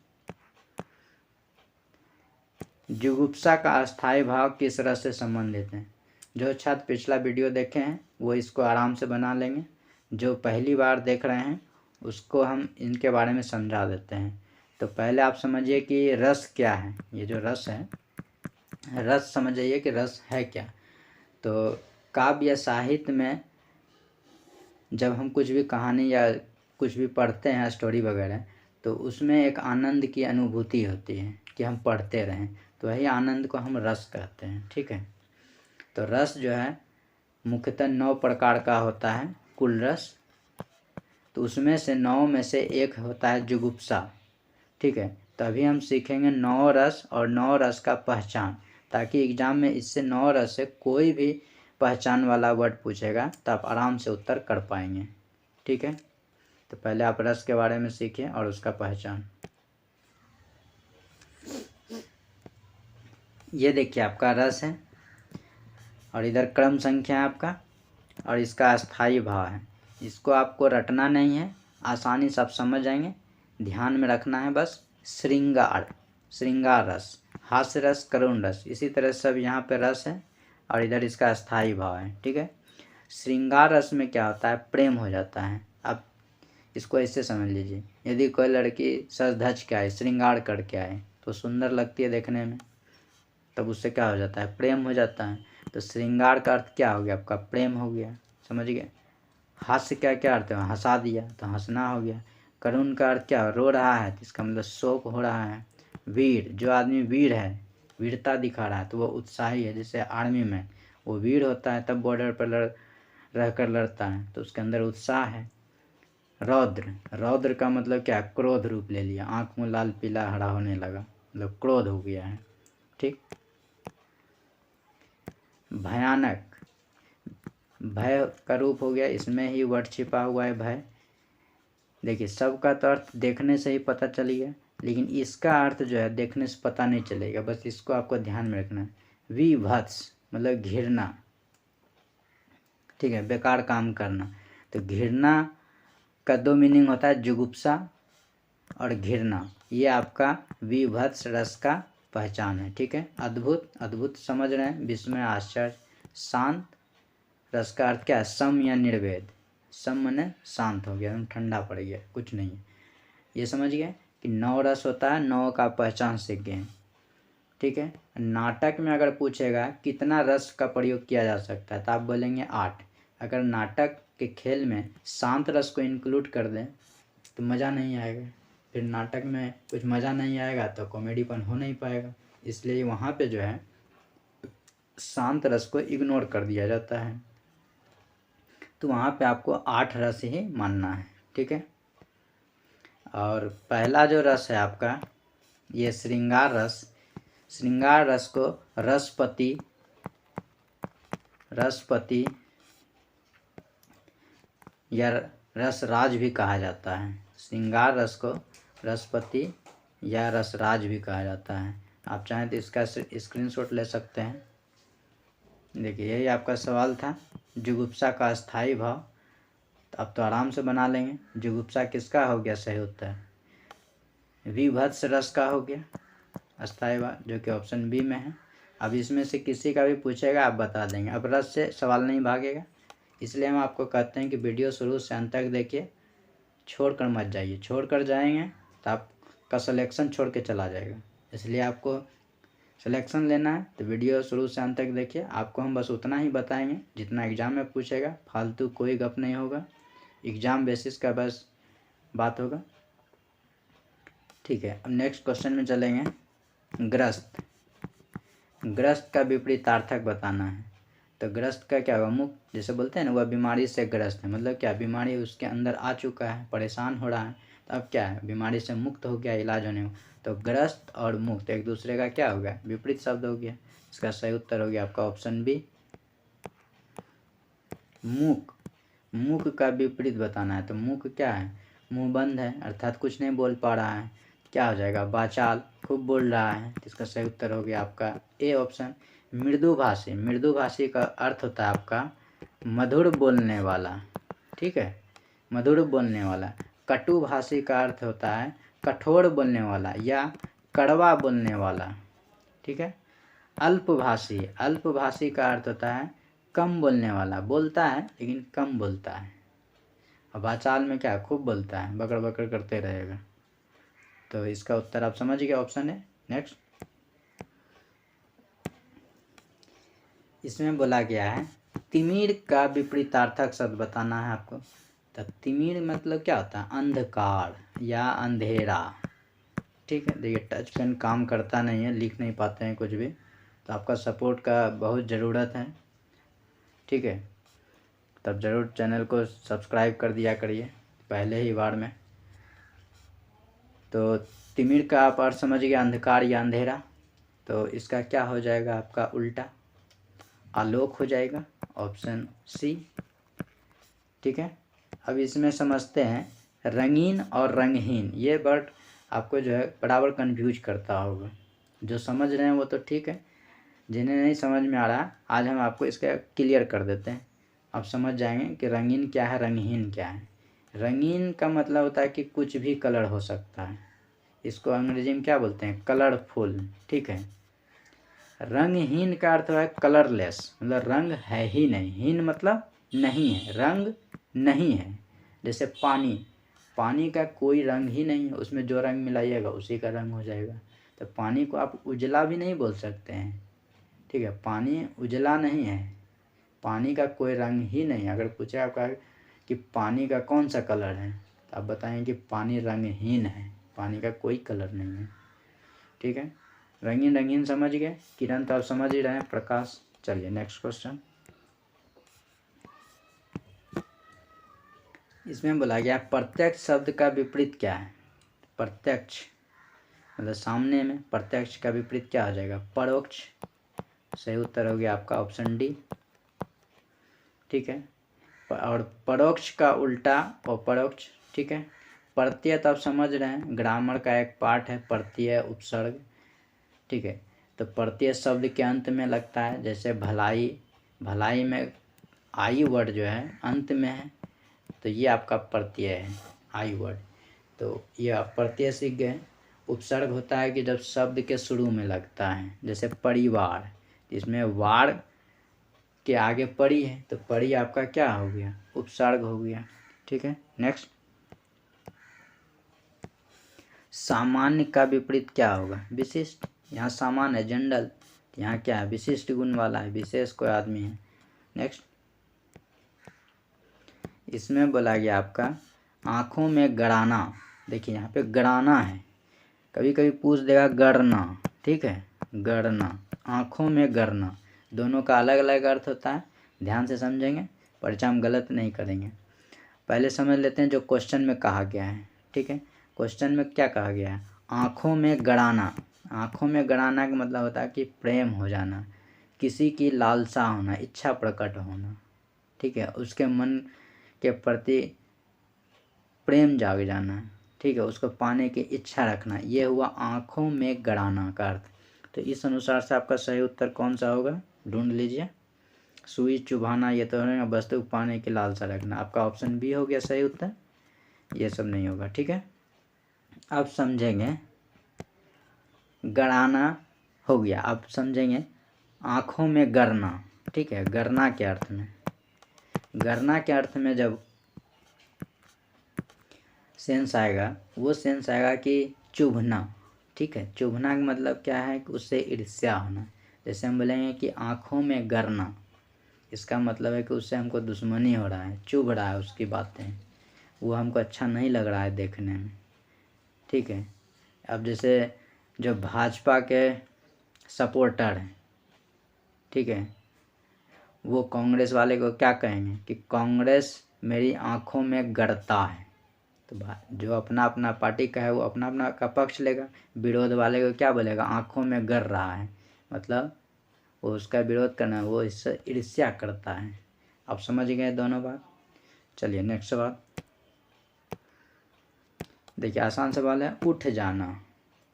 जुगुप्सा का अस्थायी भाव किस रस से संबंधित है? जो छात्र पिछला वीडियो देखे हैं वो इसको आराम से बना लेंगे, जो पहली बार देख रहे हैं उसको हम इनके बारे में समझा देते हैं। तो पहले आप समझिए कि रस क्या है। ये जो रस है, रस समझिए कि रस है क्या। तो काव्य या साहित्य में जब हम कुछ भी कहानी या कुछ भी पढ़ते हैं, स्टोरी वगैरह, तो उसमें एक आनंद की अनुभूति होती है कि हम पढ़ते रहें, तो वही आनंद को हम रस कहते हैं, ठीक है। तो रस जो है मुख्यतः 9 प्रकार का होता है, कुल रस। तो उसमें से 9 में से एक होता है जुगुप्सा, ठीक है। तभी हम सीखेंगे 9 रस और 9 रस का पहचान, ताकि एग्ज़ाम में इससे 9 रस से कोई भी पहचान वाला वर्ड पूछेगा तो आप आराम से उत्तर कर पाएंगे, ठीक है। तो पहले आप रस के बारे में सीखिए और उसका पहचान। ये देखिए आपका रस है, और इधर क्रम संख्या है आपका, और इसका अस्थाई भाव है। इसको आपको रटना नहीं है, आसानी से आप समझ जाएंगे, ध्यान में रखना है बस। श्रृंगार, श्रृंगार रस, हास्य रस, करुण रस, इसी तरह सब यहाँ पे रस है, और इधर इसका अस्थाई भाव है, ठीक है। श्रृंगार रस में क्या होता है, प्रेम हो जाता है। आप इसको ऐसे समझ लीजिए, यदि कोई लड़की सज धज के आए, श्रृंगार करके आए, तो सुंदर लगती है देखने में, तब उससे क्या हो जाता है, प्रेम हो जाता है। तो श्रृंगार का अर्थ क्या हो गया आपका, प्रेम हो गया, समझ गए। हास्य का क्या अर्थ है, हंसा दिया, तो हंसना हो गया। करुण का अर्थ क्या, रो रहा है, तो इसका मतलब शोक हो रहा है। वीर, जो आदमी वीर है, वीरता दिखा रहा है, तो वो उत्साही है। जैसे आर्मी में वो वीर होता है, तब बॉर्डर पर रह कर लड़ता है, तो उसके अंदर उत्साह है। रौद्र, रौद्र का मतलब क्या, क्रोध रूप ले लिया, आँख मुँह लाल पीला हरा होने लगा, मतलब क्रोध हो गया है। ठीक। भयानक, भय का रूप हो गया, इसमें ही वर्ड छिपा हुआ है भय। देखिए सबका तो अर्थ देखने से ही पता चल गया, लेकिन इसका अर्थ जो है देखने से पता नहीं चलेगा, बस इसको आपको ध्यान में रखना है। विभत्स मतलब घृणा, ठीक है, बेकार काम करना। तो घृणा का दो मीनिंग होता है, जुगुप्सा और घृणा। ये आपका विभत्स रस का पहचान है। ठीक है, अद्भुत, अद्भुत समझ रहे हैं, विस्मय आश्चर्य। शांत रस का अर्थ क्या है, सम या निर्वेद। सम माने शांत हो गया, एकदम ठंडा पड़ गया, कुछ नहीं है। ये समझ गए कि 9 रस होता है, 9 का पहचान सीख गए। ठीक है, नाटक में अगर पूछेगा कितना रस का प्रयोग किया जा सकता है, तो आप बोलेंगे 8। अगर नाटक के खेल में शांत रस को इंक्लूड कर दें तो मज़ा नहीं आएगा, फिर नाटक में कुछ मज़ा नहीं आएगा तो कॉमेडीपन हो नहीं पाएगा। इसलिए वहाँ पे जो है शांत रस को इग्नोर कर दिया जाता है, तो वहाँ पे आपको 8 रस ही मानना है। ठीक है, और पहला जो रस है आपका ये श्रृंगार रस। श्रृंगार रस को रसपति, रसपति या रसराज भी कहा जाता है। श्रृंगार रस को रसपति या रसराज भी कहा जाता है। आप चाहें तो इसका स्क्रीनशॉट ले सकते हैं। देखिए यही आपका सवाल था, जुगुप्सा का स्थायी भाव। तो अब तो आराम से बना लेंगे। जुगुप्सा किसका हो गया सही उत्तर, विभत्स रस का हो गया स्थायी भाव, जो कि ऑप्शन बी में है। अब इसमें से किसी का भी पूछेगा आप बता देंगे। अब रस से सवाल नहीं भागेगा, इसलिए हम आपको कहते हैं कि वीडियो शुरू से अंत तक देखिए, छोड़ कर मत जाइए। छोड़ कर जाएंगे तो आपका सिलेक्शन छोड़ के चला जाएगा, इसलिए आपको सिलेक्शन लेना है तो वीडियो शुरू से अंत तक देखिए। आपको हम बस उतना ही बताएंगे जितना एग्ज़ाम में पूछेगा, फालतू कोई गप नहीं होगा, एग्ज़ाम बेसिस का बस बात होगा। ठीक है, अब नेक्स्ट क्वेश्चन में चलेंगे। ग्रस्त, ग्रस्त का विपरीतार्थक बताना है। तो ग्रस्त का क्या होगा, मुक्त, जैसे बोलते हैं ना वह बीमारी से ग्रस्त है, मतलब क्या, बीमारी उसके अंदर आ चुका है, परेशान हो रहा है, तो अब क्या है, बीमारी से मुक्त हो गया, इलाज होने को। तो ग्रस्त और मुक्त एक दूसरे का क्या हो गया, विपरीत शब्द हो गया। इसका सही उत्तर हो गया आपका ऑप्शन बी, मूक। मूक का विपरीत बताना है। तो मूक क्या है, मुंह बंद है, अर्थात कुछ नहीं बोल पा रहा है, क्या हो जाएगा, वाचाल, खूब बोल रहा है। तो इसका सही उत्तर हो गया आपका ए ऑप्शन, मृदुभाषी। मृदुभाषी का अर्थ होता है आपका मधुर बोलने वाला। ठीक है, मधुर बोलने वाला। कटुभाषी का अर्थ होता है कठोर बोलने वाला या कड़वा बोलने वाला। ठीक है, अल्पभाषी, अल्पभाषी का अर्थ होता है कम बोलने वाला, बोलता है लेकिन कम बोलता है। अब वाचाल में क्या, खूब बोलता है, बकड़ बकड़ करते रहेगा। तो इसका उत्तर आप समझ गए, ऑप्शन है। नेक्स्ट, इसमें बोला गया है तिमिर का विपरीतार्थक शब्द बताना है आपको। तो तिमिर मतलब क्या होता है, अंधकार या अंधेरा। ठीक है, देखिए टच पेन काम करता नहीं है, लिख नहीं पाते हैं कुछ भी, तो आपका सपोर्ट का बहुत ज़रूरत है। ठीक है, तब ज़रूर चैनल को सब्सक्राइब कर दिया करिए पहले ही बार में। तो तिमिर का आप अर्थ समझ गए, अंधकार या अंधेरा। तो इसका क्या हो जाएगा आपका उल्टा, आलोक हो जाएगा, ऑप्शन सी। ठीक है, अब इसमें समझते हैं रंगीन और रंगहीन। ये वर्ड आपको जो है बराबर कंफ्यूज करता होगा। जो समझ रहे हैं वो तो ठीक है, जिन्हें नहीं समझ में आ रहा आज हम आपको इसका क्लियर कर देते हैं। आप समझ जाएंगे कि रंगीन क्या है, रंगहीन क्या है। रंगीन का मतलब होता है कि कुछ भी कलर हो सकता है, इसको अंग्रेजी में क्या बोलते हैं, कलरफुल। ठीक है, रंगहीन का अर्थ है कलरलेस, मतलब रंग है ही नहीं, हीन मतलब नहीं है, रंग नहीं है। जैसे पानी, पानी का कोई रंग ही नहीं है, उसमें जो रंग मिलाइएगा उसी का रंग हो जाएगा। तो पानी को आप उजला भी नहीं बोल सकते हैं, ठीक है। पानी उजला नहीं है, पानी का कोई रंग ही नहीं है। अगर पूछे आपका कि पानी का कौन सा कलर है, तो आप बताएं कि पानी रंगहीन है, पानी का कोई कलर नहीं है, ठीक है। रंगीन रंगीन समझ गए, किरण तो आप समझ ही रहे हैं, प्रकाश। चलिए नेक्स्ट क्वेश्चन। इसमें बोला गया प्रत्यक्ष शब्द का विपरीत क्या है। प्रत्यक्ष मतलब सामने में, प्रत्यक्ष का विपरीत क्या हो जाएगा, परोक्ष। सही उत्तर हो गया आपका ऑप्शन डी, ठीक है। और परोक्ष का उल्टा और परोक्ष, ठीक है। प्रत्यय तो आप समझ रहे हैं, ग्रामर का एक पार्ट है प्रत्यय उपसर्ग, ठीक है। तो प्रत्यय शब्द के अंत में लगता है, जैसे भलाई, भलाई में आई वर्ड जो है अंत में है, तो ये आपका प्रत्यय है, आई वर्ड। तो यह प्रत्यय सीख गए। उपसर्ग होता है कि जब शब्द के शुरू में लगता है, जैसे परिवार, इसमें वार के आगे परी है, तो परी आपका क्या हो गया, उपसर्ग हो गया, ठीक है। नेक्स्ट, सामान्य का विपरीत क्या होगा, विशिष्ट। यहाँ सामान्य है जनरल, यहाँ क्या है, विशिष्ट गुण वाला है, विशेष कोई आदमी है। नेक्स्ट, इसमें बोला गया आपका आँखों में गड़ाना। देखिए यहाँ पे गड़ाना है, कभी कभी पूछ देगा गड़ना, ठीक है, गड़ना, आँखों में गड़ना, दोनों का अलग अलग अर्थ होता है, ध्यान से समझेंगे, परीक्षा हम गलत नहीं करेंगे। पहले समझ लेते हैं जो क्वेश्चन में कहा गया है, ठीक है। क्वेश्चन में क्या कहा गया है, आँखों में गड़ाना। आँखों में गड़ाना का मतलब होता है कि प्रेम हो जाना, किसी की लालसा होना, इच्छा प्रकट होना, ठीक है, उसके मन के प्रति प्रेम जाग जाना, ठीक है, उसको पाने की इच्छा रखना, ये हुआ आँखों में गड़ाना का अर्थ। तो इस अनुसार से आपका सही उत्तर कौन सा होगा, ढूंढ लीजिए। सुई चुभाना ये तो है, वस्तु पाने की लालसा रखना, आपका ऑप्शन बी हो गया सही उत्तर, ये सब नहीं होगा, ठीक है। अब समझेंगे, गड़ाना हो गया, अब समझेंगे आँखों में गड़ना, ठीक है। गड़ना के अर्थ में, गड़ना के अर्थ में जब सेंस आएगा, वो सेंस आएगा कि चुभना, ठीक है। चुभना का मतलब क्या है कि उससे ईर्ष्या होना। जैसे हम बोलेंगे कि आँखों में गड़ना, इसका मतलब है कि उससे हमको दुश्मनी हो रहा है, चुभ रहा है उसकी बातें, वो हमको अच्छा नहीं लग रहा है देखने में, ठीक है। अब जैसे जो भाजपा के सपोर्टर हैं, ठीक है, वो कांग्रेस वाले को क्या कहेंगे कि कांग्रेस मेरी आँखों में गड़ता है। तो जो अपना अपना पार्टी का है वो अपना अपना का पक्ष लेगा, विरोध वाले को क्या बोलेगा, आँखों में गड़ रहा है, मतलब वो उसका विरोध करना है, वो इससे ईर्ष्या करता है। आप समझ गए दोनों बात। चलिए नेक्स्ट सवाल देखिए, आसान सवाल है, उठ जाना।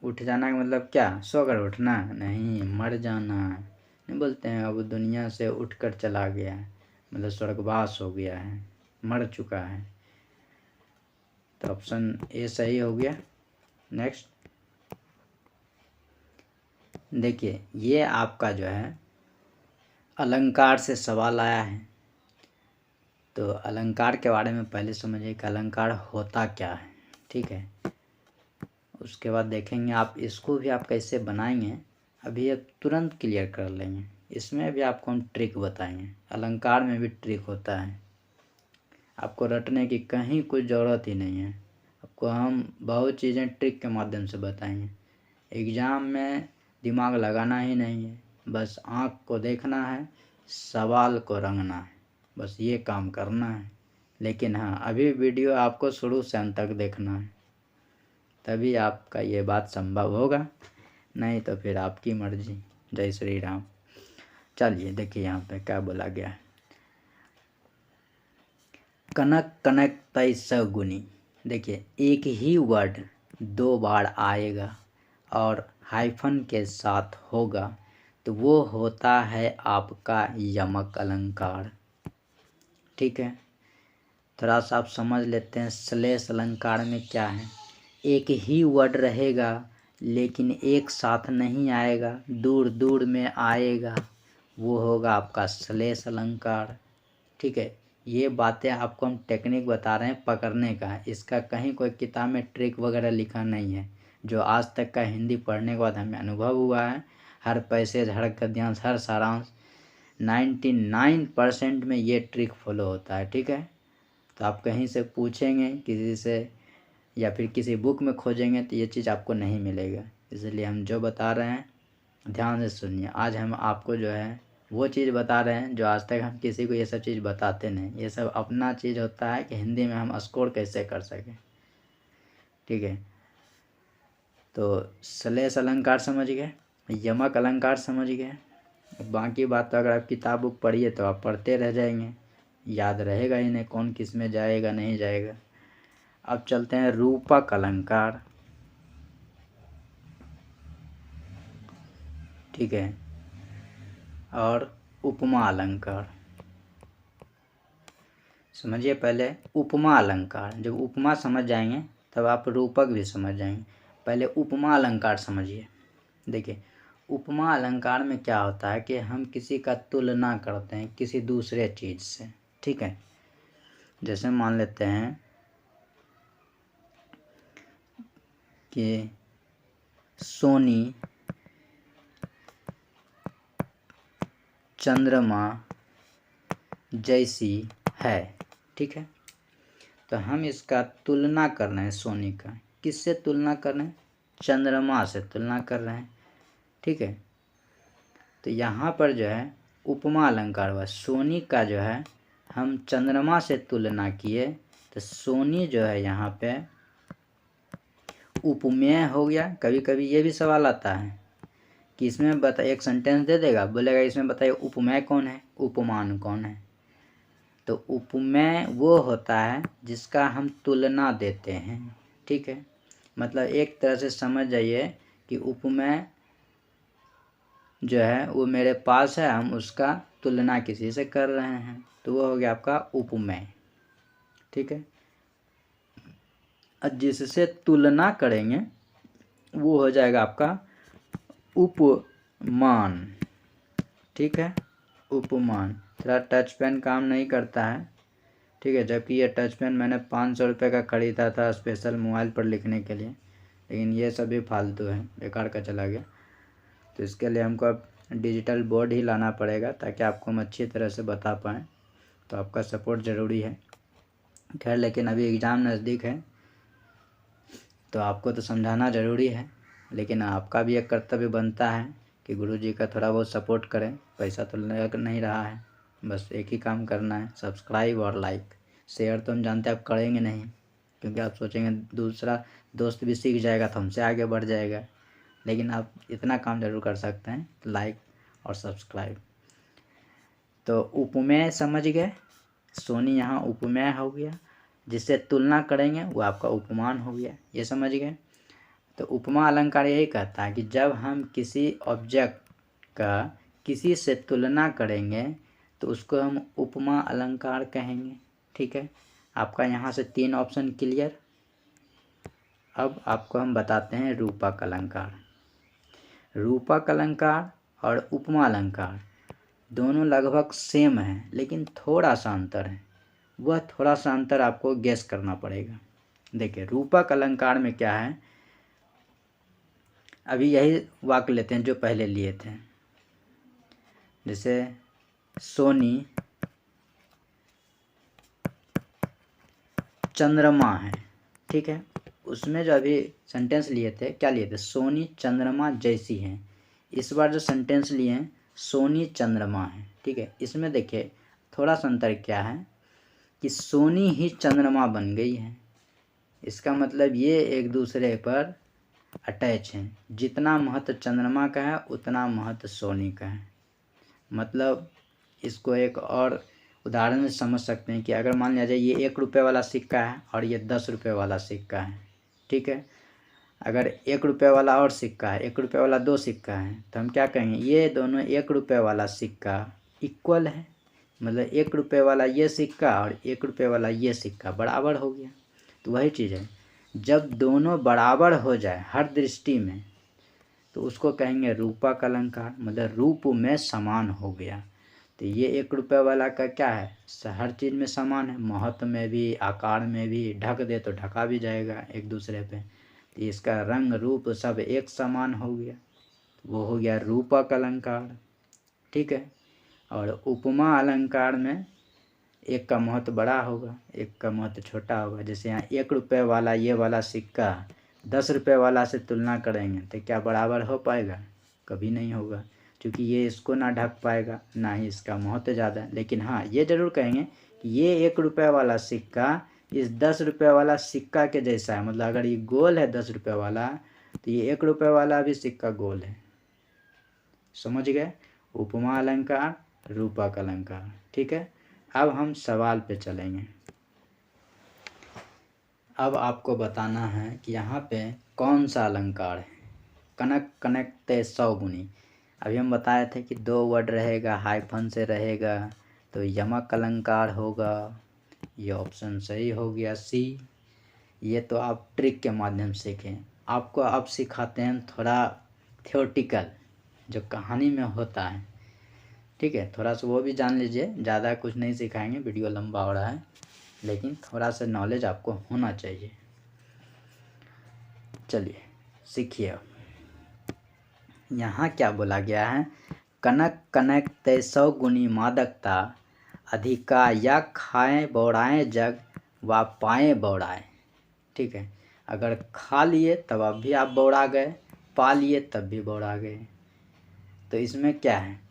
उठ जाना का मतलब क्या, सोकर उठना नहीं, मर जाना नहीं बोलते हैं, अब दुनिया से उठकर चला गया है, मतलब स्वर्गवास हो गया है, मर चुका है। तो ऑप्शन ए सही हो गया। नेक्स्ट देखिए, ये आपका जो है अलंकार से सवाल आया है, तो अलंकार के बारे में पहले समझिए कि अलंकार होता क्या है, ठीक है। उसके बाद देखेंगे आप इसको भी आप कैसे बनाएंगे, अभी अब तुरंत क्लियर कर लेंगे। इसमें भी आपको हम ट्रिक बताएंगे, अलंकार में भी ट्रिक होता है, आपको रटने की कहीं कुछ ज़रूरत ही नहीं है, आपको हम बहुत चीज़ें ट्रिक के माध्यम से बताएंगे। एग्ज़ाम में दिमाग लगाना ही नहीं है, बस आँख को देखना है, सवाल को रंगना है, बस ये काम करना है। लेकिन हाँ, अभी वीडियो आपको शुरू से अंत तक देखना है, तभी आपका ये बात संभव होगा, नहीं तो फिर आपकी मर्जी। जय श्री राम। चलिए देखिए यहाँ पे क्या बोला गया है, कनक कनक तय सगुनी। देखिए एक ही वर्ड दो बार आएगा और हाइफन के साथ होगा, तो वो होता है आपका यमक अलंकार, ठीक है। थोड़ा सा आप समझ लेते हैं, श्लेष अलंकार में क्या है, एक ही वर्ड रहेगा लेकिन एक साथ नहीं आएगा, दूर दूर में आएगा, वो होगा आपका श्लेष अलंकार, ठीक है। ये बातें आपको हम टेक्निक बता रहे हैं पकड़ने का। इसका कहीं कोई किताब में ट्रिक वगैरह लिखा नहीं है। जो आज तक का हिंदी पढ़ने के बाद हमें अनुभव हुआ है, हर पैसेज, हर गद्यांश, हर सारांश 99% में ये ट्रिक फॉलो होता है। ठीक है, तो आप कहीं से पूछेंगे किसी से या फिर किसी बुक में खोजेंगे तो ये चीज़ आपको नहीं मिलेगा। इसलिए हम जो बता रहे हैं ध्यान से सुनिए। आज हम आपको जो है वो चीज़ बता रहे हैं जो आज तक हम किसी को ये सब चीज़ बताते नहीं। ये सब अपना चीज़ होता है कि हिंदी में हम स्कोर कैसे कर सकें। ठीक है, तो श्लेष अलंकार समझ गए, यमक अलंकार समझ गए। बाकी बात तो अगर आप किताब बुक पढ़िए तो आप पढ़ते रह जाएंगे, याद रहेगा ही नहीं कौन किस में जाएगा नहीं जाएगा। अब चलते हैं रूपक अलंकार। ठीक है, और उपमा अलंकार। समझिए पहले उपमा अलंकार। जब उपमा समझ जाएंगे तब आप रूपक भी समझ जाएंगे। पहले उपमा अलंकार समझिए। देखिए उपमा अलंकार में क्या होता है कि हम किसी का तुलना करते हैं किसी दूसरे चीज़ से। ठीक है, जैसे मान लेते हैं कि सोनी चंद्रमा जैसी है। ठीक है, तो हम इसका तुलना कर रहे हैं। सोनी का किससे तुलना कर रहे हैं? चंद्रमा से तुलना कर रहे हैं। ठीक है, तो यहाँ पर जो है उपमा अलंकार हुआ। सोनी का जो है हम चंद्रमा से तुलना किए तो सोनी जो है यहाँ पे उपमेय हो गया। कभी कभी ये भी सवाल आता है कि इसमें बता, एक सेंटेंस दे देगा, बोलेगा इसमें बताइए उपमेय कौन है, उपमान कौन है। तो उपमेय वो होता है जिसका हम तुलना देते हैं। ठीक है, मतलब एक तरह से समझ जाइए कि उपमेय जो है वो मेरे पास है, हम उसका तुलना किसी से कर रहे हैं, तो वो हो गया आपका उपमेय। ठीक है, और जिससे तुलना करेंगे वो हो जाएगा आपका उपमान। ठीक है, उपमान। थोड़ा टच पेन काम नहीं करता है। ठीक है, जबकि ये टच पेन मैंने 500 रुपये का ख़रीदा था स्पेशल मोबाइल पर लिखने के लिए, लेकिन ये सभी फालतू है, बेकार का चला गया। तो इसके लिए हमको अब डिजिटल बोर्ड ही लाना पड़ेगा ताकि आपको हम अच्छी तरह से बता पाएँ। तो आपका सपोर्ट ज़रूरी है। खैर, लेकिन अभी एग्ज़ाम नज़दीक है तो आपको तो समझाना ज़रूरी है, लेकिन आपका भी एक कर्तव्य बनता है कि गुरुजी का थोड़ा बहुत सपोर्ट करें। पैसा तो लग नहीं रहा है, बस एक ही काम करना है, सब्सक्राइब और लाइक। शेयर तो हम जानते हैं आप करेंगे नहीं, क्योंकि आप सोचेंगे दूसरा दोस्त भी सीख जाएगा तो हमसे आगे बढ़ जाएगा, लेकिन आप इतना काम ज़रूर कर सकते हैं, लाइक और सब्सक्राइब। तो उपमेय समझ गए, सोनी यहाँ उपमेय हो गया, जिससे तुलना करेंगे वो आपका उपमान हो गया। ये समझ गए। तो उपमा अलंकार यही कहता है कि जब हम किसी ऑब्जेक्ट का किसी से तुलना करेंगे तो उसको हम उपमा अलंकार कहेंगे। ठीक है, आपका यहाँ से 3 ऑप्शन क्लियर। अब आपको हम बताते हैं रूपक अलंकार। रूपक अलंकार और उपमा अलंकार दोनों लगभग सेम है, लेकिन थोड़ा सा अंतर है। वह थोड़ा सा अंतर आपको गेस करना पड़ेगा। देखिए रूपक अलंकार में क्या है, अभी यही वाक्य लेते हैं जो पहले लिए थे। जैसे सोनी चंद्रमा है। ठीक है, उसमें जो अभी सेंटेंस लिए थे क्या लिए थे? सोनी चंद्रमा जैसी है। इस बार जो सेंटेंस लिए हैं सोनी चंद्रमा है। ठीक है, इसमें देखिए थोड़ा सा अंतर क्या है कि सोनी ही चंद्रमा बन गई है। इसका मतलब ये एक दूसरे पर अटैच हैं। जितना महत्व चंद्रमा का है उतना महत्व सोनी का है। मतलब इसको एक और उदाहरण से समझ सकते हैं कि अगर मान लिया जाए ये 1 रुपये वाला सिक्का है और ये 10 रुपये वाला सिक्का है। ठीक है, अगर 1 रुपये वाला और सिक्का है, 1 रुपये वाला 2 सिक्का है, तो हम क्या कहेंगे? ये दोनों 1 रुपये वाला सिक्का इक्वल है। मतलब 1 रुपये वाला ये सिक्का और 1 रुपये वाला ये सिक्का बराबर हो गया। तो वही चीज़ है, जब दोनों बराबर हो जाए हर दृष्टि में तो उसको कहेंगे रूपक अलंकार, मतलब रूप में समान हो गया। तो ये 1 रुपये वाला का क्या है, हर चीज़ में समान है, महत्व में भी, आकार में भी, ढक दे तो ढका भी जाएगा एक दूसरे पे। तो इसका रंग रूप सब एक समान हो गया, वो हो गया रूपक अलंकार। ठीक है। और उपमा अलंकार में एक का महत्व बड़ा होगा, एक का महत्व छोटा होगा। जैसे यहाँ 1 रुपये वाला ये वाला सिक्का 10 रुपये वाला से तुलना करेंगे तो क्या बराबर हो पाएगा, कभी नहीं होगा, क्योंकि ये इसको ना ढक पाएगा, ना ही इसका महत्व ज़्यादा है। लेकिन हाँ ये जरूर कहेंगे कि ये 1 रुपये वाला सिक्का इस 10 रुपये वाला सिक्का के जैसा है। मतलब अगर ये गोल है 10 रुपये वाला तो ये 1 रुपये वाला भी सिक्का गोल है। समझ गए, उपमा अलंकार, रूपक अलंकार। ठीक है। अब हम सवाल पे चलेंगे। अब आपको बताना है कि यहाँ पे कौन सा अलंकार है। कनक कनक ते 100 गुनी। अभी हम बताए थे कि 2 वर्ड रहेगा, हाइफन से रहेगा, तो यमक अलंकार होगा। ये ऑप्शन सही हो गया सी। ये तो आप ट्रिक के माध्यम से सीखें। आपको अब सिखाते हैं थोड़ा थियोरटिकल, जो कहानी में होता है। ठीक है, थोड़ा सा वो भी जान लीजिए, ज़्यादा कुछ नहीं सिखाएंगे, वीडियो लंबा हो रहा है, लेकिन थोड़ा सा नॉलेज आपको होना चाहिए। चलिए सीखिए। अब यहाँ क्या बोला गया है, कनक कनक ते 100 गुनी मादकता, अधिका या खाएं बौड़ाएं जग व पाएं बौड़ाएं। ठीक है, अगर खा लिए तब अब भी आप बौड़ा गए, पा लिए तब भी बौड़ा गए। तो इसमें क्या है,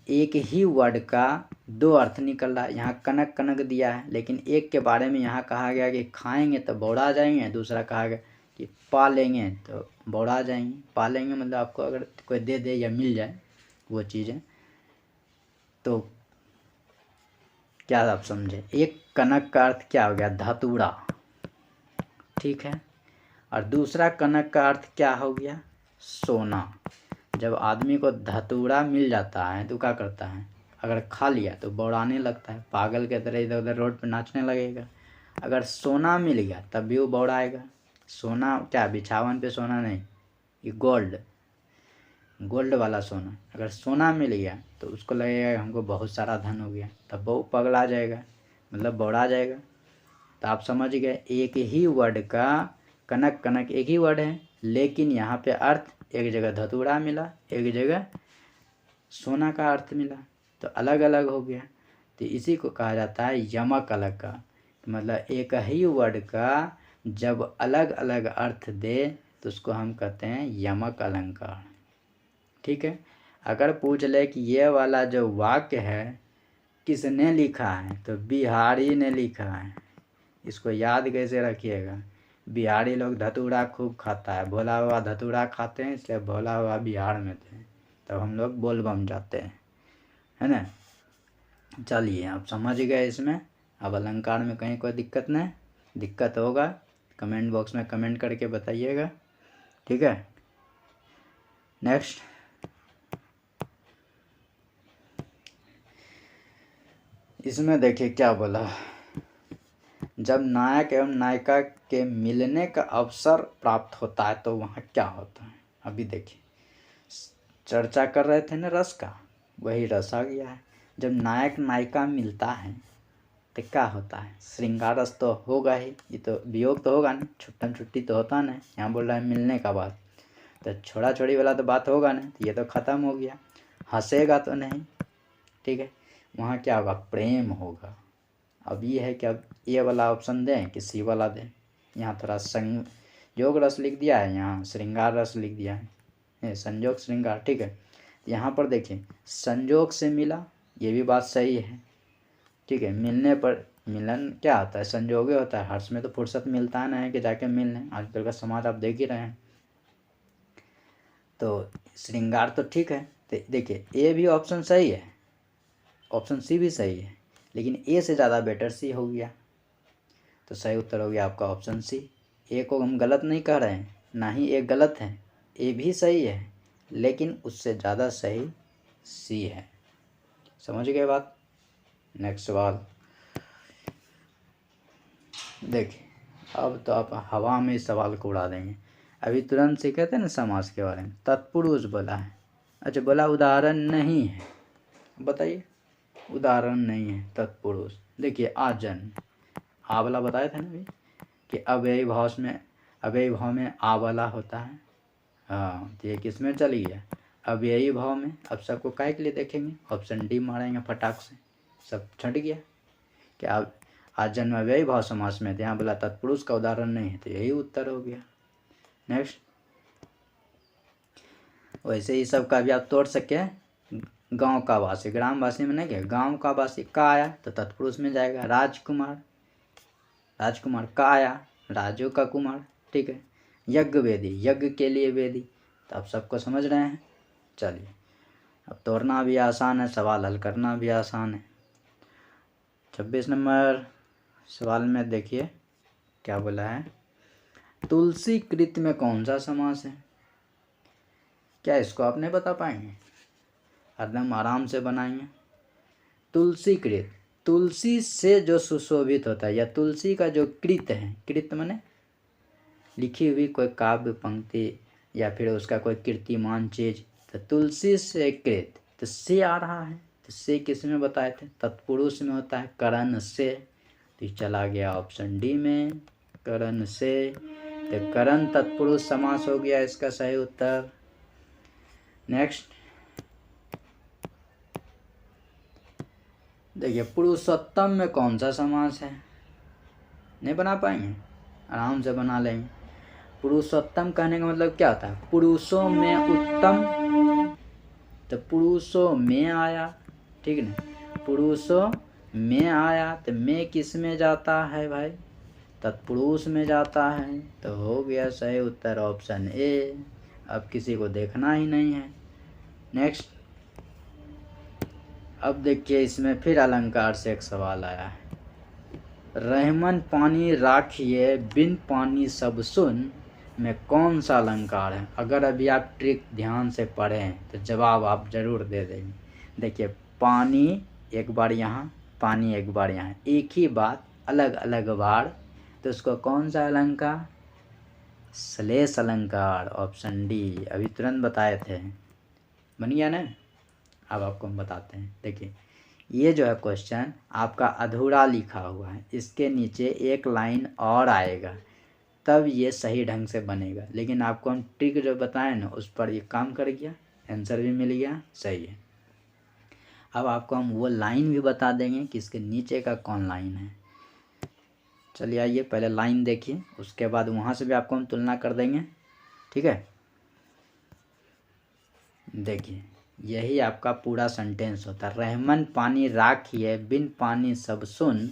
एक ही वर्ड का 2 अर्थ निकल रहा है। यहाँ कनक कनक दिया है, लेकिन एक के बारे में यहाँ कहा गया कि खाएंगे तो बौड़ा जाएंगे, दूसरा कहा गया कि पा लेंगे तो बौड़ा जाएंगे। पा लेंगे मतलब आपको अगर कोई दे दे या मिल जाए वो चीज़ें, तो क्या आप समझे। एक कनक का अर्थ क्या हो गया, धतूरा। ठीक है, और दूसरा कनक का अर्थ क्या हो गया, सोना। जब आदमी को धतूरा मिल जाता है तो क्या करता है, अगर खा लिया तो बौड़ाने लगता है, पागल के तरह इधर उधर रोड पर नाचने लगेगा। अगर सोना मिल गया तब भी वो बौड़ाएगा। सोना क्या, बिछावन पे सोना नहीं, ये गोल्ड, गोल्ड वाला सोना। अगर सोना मिल गया तो उसको लगेगा हमको बहुत सारा धन हो गया, तब वो पगला जाएगा, मतलब बौड़ा जाएगा। तो आप समझ गए, एक ही वर्ड का कनक कनक एक ही वर्ड है, लेकिन यहाँ पे अर्थ एक जगह धतूरा मिला, एक जगह सोना का अर्थ मिला, तो अलग अलग हो गया। तो इसी को कहा जाता है यमक अलंकार। मतलब एक ही वर्ड का जब अलग अलग अर्थ दे तो उसको हम कहते हैं यमक अलंकार। ठीक है, अगर पूछ ले कि ये वाला जो वाक्य है किसने लिखा है, तो बिहारी ने लिखा है। इसको याद कैसे रखिएगा, बिहारी लोग धतूरा खूब खाता है, भोला बाबा धतूरा खाते हैं, इसलिए भोला बाबा बिहार में थे, तब हम लोग बोलबम जाते हैं, है ना। चलिए आप समझ गए इसमें। अब अलंकार में कहीं कोई दिक्कत नहीं, दिक्कत होगा कमेंट बॉक्स में कमेंट करके बताइएगा। ठीक है, नेक्स्ट। इसमें देखिए क्या बोला, जब नायक एवं नायिका के मिलने का अवसर प्राप्त होता है तो वहाँ क्या होता है। अभी देखिए, चर्चा कर रहे थे ना रस का, वही रस आ गया है। जब नायक नायिका मिलता है तो क्या होता है, श्रृंगार रस तो होगा ही, ये तो वियोग तो होगा नहीं, छुट्टन छुट्टी तो होता नहीं। यहाँ बोल रहा है मिलने का बात, तो छोड़ा छोड़ी वाला तो बात होगा नहीं, तो ये तो ख़त्म हो गया। हंसेगा तो नहीं, ठीक है, वहाँ क्या होगा, प्रेम होगा। अब ये है कि अब ये वाला ऑप्शन दें कि सी वाला दें। यहाँ थोड़ा संयोग रस लिख दिया है, यहाँ श्रृंगार रस लिख दिया है, संयोग श्रृंगार। ठीक है, यहाँ पर देखिए संयोग से मिला, ये भी बात सही है। ठीक है, मिलने पर मिलन क्या होता है, संजोगे होता है। हर्ष में तो फुर्सत मिलता है ना है कि जाके मिल लें, आजकल का समाज आप देख ही रहे हैं। तो श्रृंगार तो ठीक है, तो देखिए ए भी ऑप्शन सही है, ऑप्शन सी भी सही है, लेकिन ए से ज़्यादा बेटर सी हो गया। तो सही उत्तर हो गया आपका ऑप्शन सी। ए को हम गलत नहीं कह रहे हैं, ना ही ए गलत है, ए भी सही है, लेकिन उससे ज़्यादा सही सी है। समझ गए बात। नेक्स्ट सवाल देखिए, अब तो आप हवा में इस सवाल को उड़ा देंगे। अभी तुरंत सीखे थे ना समास के बारे में, तत्पुरुष बोला है। अच्छा बोला उदाहरण नहीं है, बताइए उदाहरण नहीं है तत्पुरुष। देखिए आजन, आ वाला बताया था ना अभी कि अव्ययी भाव में आ वाला होता है। हाँ, तो ये किस में चली गया, अव्ययी भाव में। अब सबको काय के लिए देखेंगे, ऑप्शन डी मारेंगे फटाक से, सब छट गया कि आप आजन में अव्ययी भाव समास में थे, यहाँ बोला तत्पुरुष का उदाहरण नहीं है, तो यही उत्तर हो गया। नेक्स्ट, वैसे ही सब का भी आप तोड़ सके। गांव का वासी, ग्रामवासी में नहीं क्या, गांव का वासी का आया तो तत्पुरुष में जाएगा। राजकुमार, राजकुमार का आया, राजू का कुमार, ठीक है। यज्ञ वेदी, यज्ञ के लिए वेदी, तो आप सबको समझ रहे हैं। चलिए, अब तोड़ना भी आसान है, सवाल हल करना भी आसान है। 26 नंबर सवाल में देखिए क्या बोला है, तुलसी कृत में कौन सा समास है। क्या इसको आप नहीं बता पाएंगे, एकदम आराम से बनाएंगे। तुलसी कृत, तुलसी से जो सुशोभित होता है, या तुलसी का जो कृत है, कृत माने लिखी हुई कोई काव्य पंक्ति या फिर उसका कोई कीर्तिमान चीज, तो तुलसी से कृत, तो से आ रहा है, तो से किस में बताए थे, तत्पुरुष में होता है, करण से, तो चला गया ऑप्शन डी में, करण से। तो करण तत्पुरुष समास हो गया इसका सही उत्तर। नेक्स्ट देखिए, पुरुषोत्तम में कौन सा समास है, नहीं बना पाएंगे, आराम से बना लेंगे। पुरुषोत्तम कहने का मतलब क्या होता है, पुरुषों में उत्तम, तो पुरुषों में आया, ठीक ना, पुरुषों में आया, तो में किस में जाता है भाई, तत्पुरुष में जाता है, तो हो गया सही उत्तर ऑप्शन ए। अब किसी को देखना ही नहीं है। नेक्स्ट, अब देखिए इसमें फिर अलंकार से एक सवाल आया है, रहमन पानी राखिए बिन पानी सब सुन में कौन सा अलंकार है। अगर अभी आप ट्रिक ध्यान से पढ़ें तो जवाब आप जरूर दे देंगे। देखिए, पानी एक बार यहाँ, पानी एक बार यहाँ, एक ही बात अलग अलग बार, तो उसको कौन सा अलंकार, श्लेष अलंकार, ऑप्शन डी। अभी तुरंत बताए थे, बन गया ना। अब आपको हम बताते हैं। देखिए, ये जो है क्वेश्चन आपका अधूरा लिखा हुआ है, इसके नीचे एक लाइन और आएगा, तब ये सही ढंग से बनेगा। लेकिन आपको हम ट्रिक जो बताए ना, उस पर ये काम कर गया, आंसर भी मिल गया, सही है। अब आपको हम वो लाइन भी बता देंगे कि इसके नीचे का कौन लाइन है। चलिए आइए, पहले लाइन देखिए, उसके बाद वहाँ से भी आपको हम तुलना कर देंगे, ठीक है। देखिए, यही आपका पूरा सेंटेंस होता है, रहमन पानी राखिए बिन पानी सब सुन,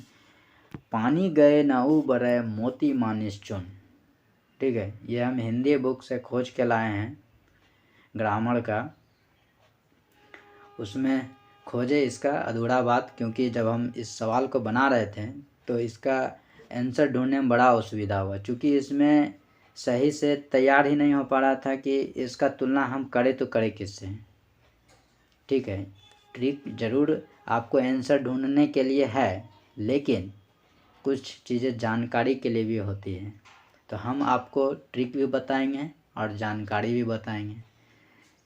पानी गए न उबरे मोती मानिस चुन, ठीक है। ये हम हिंदी बुक से खोज के लाए हैं, ग्रामर का, उसमें खोजे इसका अधूरा बात, क्योंकि जब हम इस सवाल को बना रहे थे तो इसका आंसर ढूंढने में बड़ा असुविधा हुआ, क्योंकि इसमें सही से तैयार ही नहीं हो पा रहा था कि इसका तुलना हम करें तो करें किससे, ठीक है। ट्रिक जरूर आपको आंसर ढूंढने के लिए है, लेकिन कुछ चीज़ें जानकारी के लिए भी होती हैं, तो हम आपको ट्रिक भी बताएंगे और जानकारी भी बताएंगे।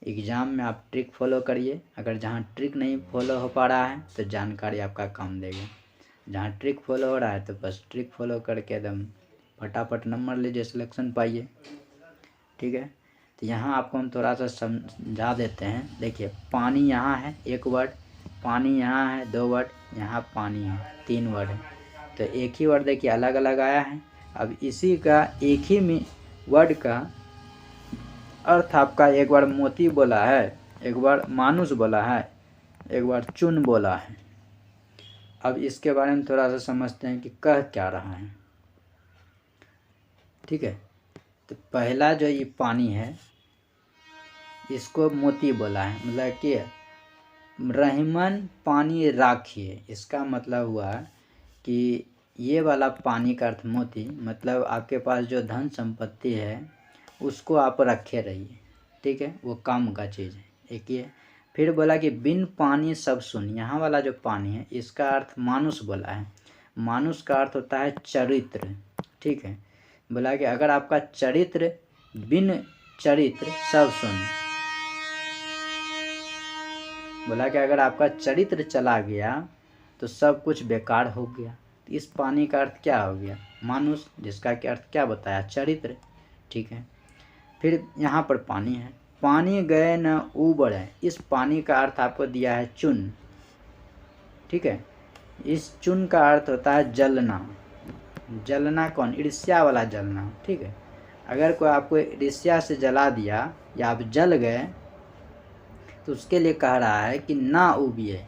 एग्ज़ाम में आप ट्रिक फॉलो करिए, अगर जहाँ ट्रिक नहीं फॉलो हो पा रहा है तो जानकारी आपका काम देगा, जहाँ ट्रिक फॉलो हो रहा है तो बस ट्रिक फॉलो करके एकदम फटाफट नंबर लीजिए, सिलेक्शन पाइए, ठीक है। तो यहाँ आपको हम थोड़ा सा समझा देते हैं। देखिए, पानी यहाँ है एक वर्ड, पानी यहाँ है दो वर्ड, यहाँ पानी है तीन वर्ड है, तो एक ही वर्ड देखिए अलग अलग आया है। अब इसी का एक ही में वर्ड का अर्थ आपका, एक बार मोती बोला है, एक बार मानुष बोला है, एक बार चुन बोला है। अब इसके बारे में थोड़ा सा समझते हैं कि कह क्या रहा है, ठीक है। तो पहला जो ये पानी है, इसको मोती बोला है, मतलब कि रहमन पानी राखिए, इसका मतलब हुआ कि ये वाला पानी का अर्थ मोती, मतलब आपके पास जो धन संपत्ति है उसको आप रखे रहिए, ठीक है, वो काम का चीज़ है, एक ये। फिर बोला कि बिन पानी सब सुन, यहाँ वाला जो पानी है इसका अर्थ मानुष बोला है, मानुष का अर्थ होता है चरित्र, ठीक है। बोला कि अगर आपका चरित्र, बिन चरित्र सब सुन, बोला कि अगर आपका चरित्र चला गया तो सब कुछ बेकार हो गया। तो इस पानी का अर्थ क्या हो गया? मानुष, जिसका क्या अर्थ क्या बताया? चरित्र। ठीक है, फिर यहाँ पर पानी है, पानी गए न उबड़े, इस पानी का अर्थ आपको दिया है चुन। ठीक है, इस चुन का अर्थ होता है जलना। जलना कौन? ईर्ष्या वाला जलना। ठीक है, अगर कोई आपको ईर्ष्या से जला दिया या आप जल गए तो उसके लिए कह रहा है कि ना उबिए,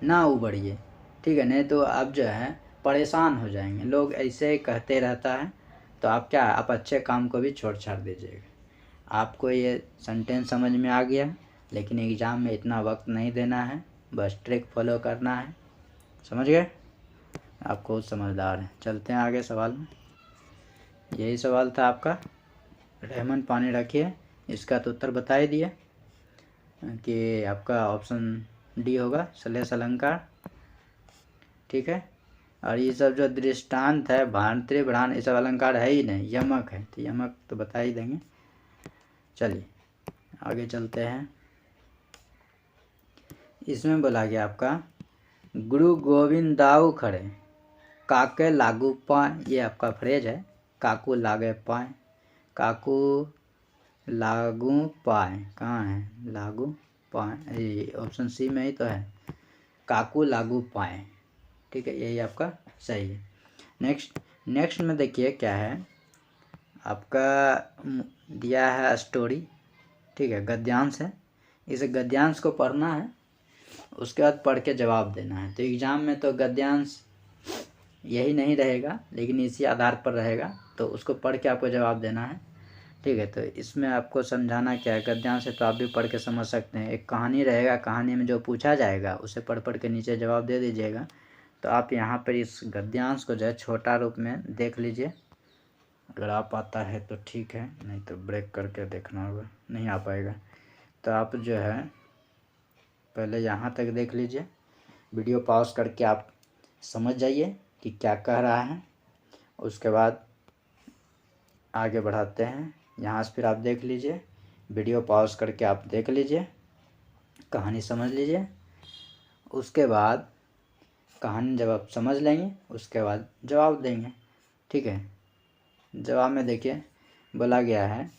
ना उबड़िए। ठीक है, नहीं तो आप जो है परेशान हो जाएंगे। लोग ऐसे ही कहते रहता है, तो आप क्या, आप अच्छे काम को भी छोड़ छाड़ दीजिएगा। आपको ये सेंटेंस समझ में आ गया, लेकिन एग्ज़ाम में इतना वक्त नहीं देना है, बस ट्रिक फॉलो करना है। समझ गए? आप खुद समझदार हैं। चलते हैं आगे सवाल में। यही सवाल था आपका। रहमान पानी रखिए, इसका तो उत्तर बता ही दिए कि आपका ऑप्शन डी होगा, सलेस अलंकार। ठीक है, और ये सब जो दृष्टांत है, भांति भ्राण, ये सब अलंकार है ही नहीं, यमक है, तो यमक तो बता ही देंगे। चलिए आगे चलते हैं। इसमें बोला गया आपका गुरु गोविंद दाऊ खड़े, काके लागू पाए, ये आपका फ्रेज है। काकू लागे पाए, काकू लागू पाए, कहाँ है लागू पाए? ये ऑप्शन सी में ही तो है, काकू लागू पाए। ठीक है, यही आपका सही है। नेक्स्ट में देखिए क्या है आपका, दिया है स्टोरी। ठीक है, गद्यांश है, इस गद्यांश को पढ़ना है, उसके बाद पढ़ के जवाब देना है। तो एग्ज़ाम में तो गद्यांश यही नहीं रहेगा, लेकिन इसी आधार पर रहेगा, तो उसको पढ़ के आपको जवाब देना है। ठीक है, तो इसमें आपको समझाना क्या है, गद्यांश है तो आप भी पढ़ के समझ सकते हैं। एक कहानी रहेगा, कहानी में जो पूछा जाएगा उसे पढ़ के नीचे जवाब दे दीजिएगा। तो आप यहाँ पर इस गद्यांश को जो है छोटा रूप में देख लीजिए, अगर आप आता है तो ठीक है, नहीं तो ब्रेक करके देखना होगा, नहीं आ पाएगा तो आप जो है पहले यहाँ तक देख लीजिए, वीडियो पॉज करके आप समझ जाइए कि क्या कह रहा है, उसके बाद आगे बढ़ाते हैं। यहाँ से फिर आप देख लीजिए, वीडियो पॉज करके आप देख लीजिए, कहानी समझ लीजिए, उसके बाद कहानी जब आप समझ लेंगे उसके बाद जवाब देंगे। ठीक है, जवाब में देखिए बोला गया है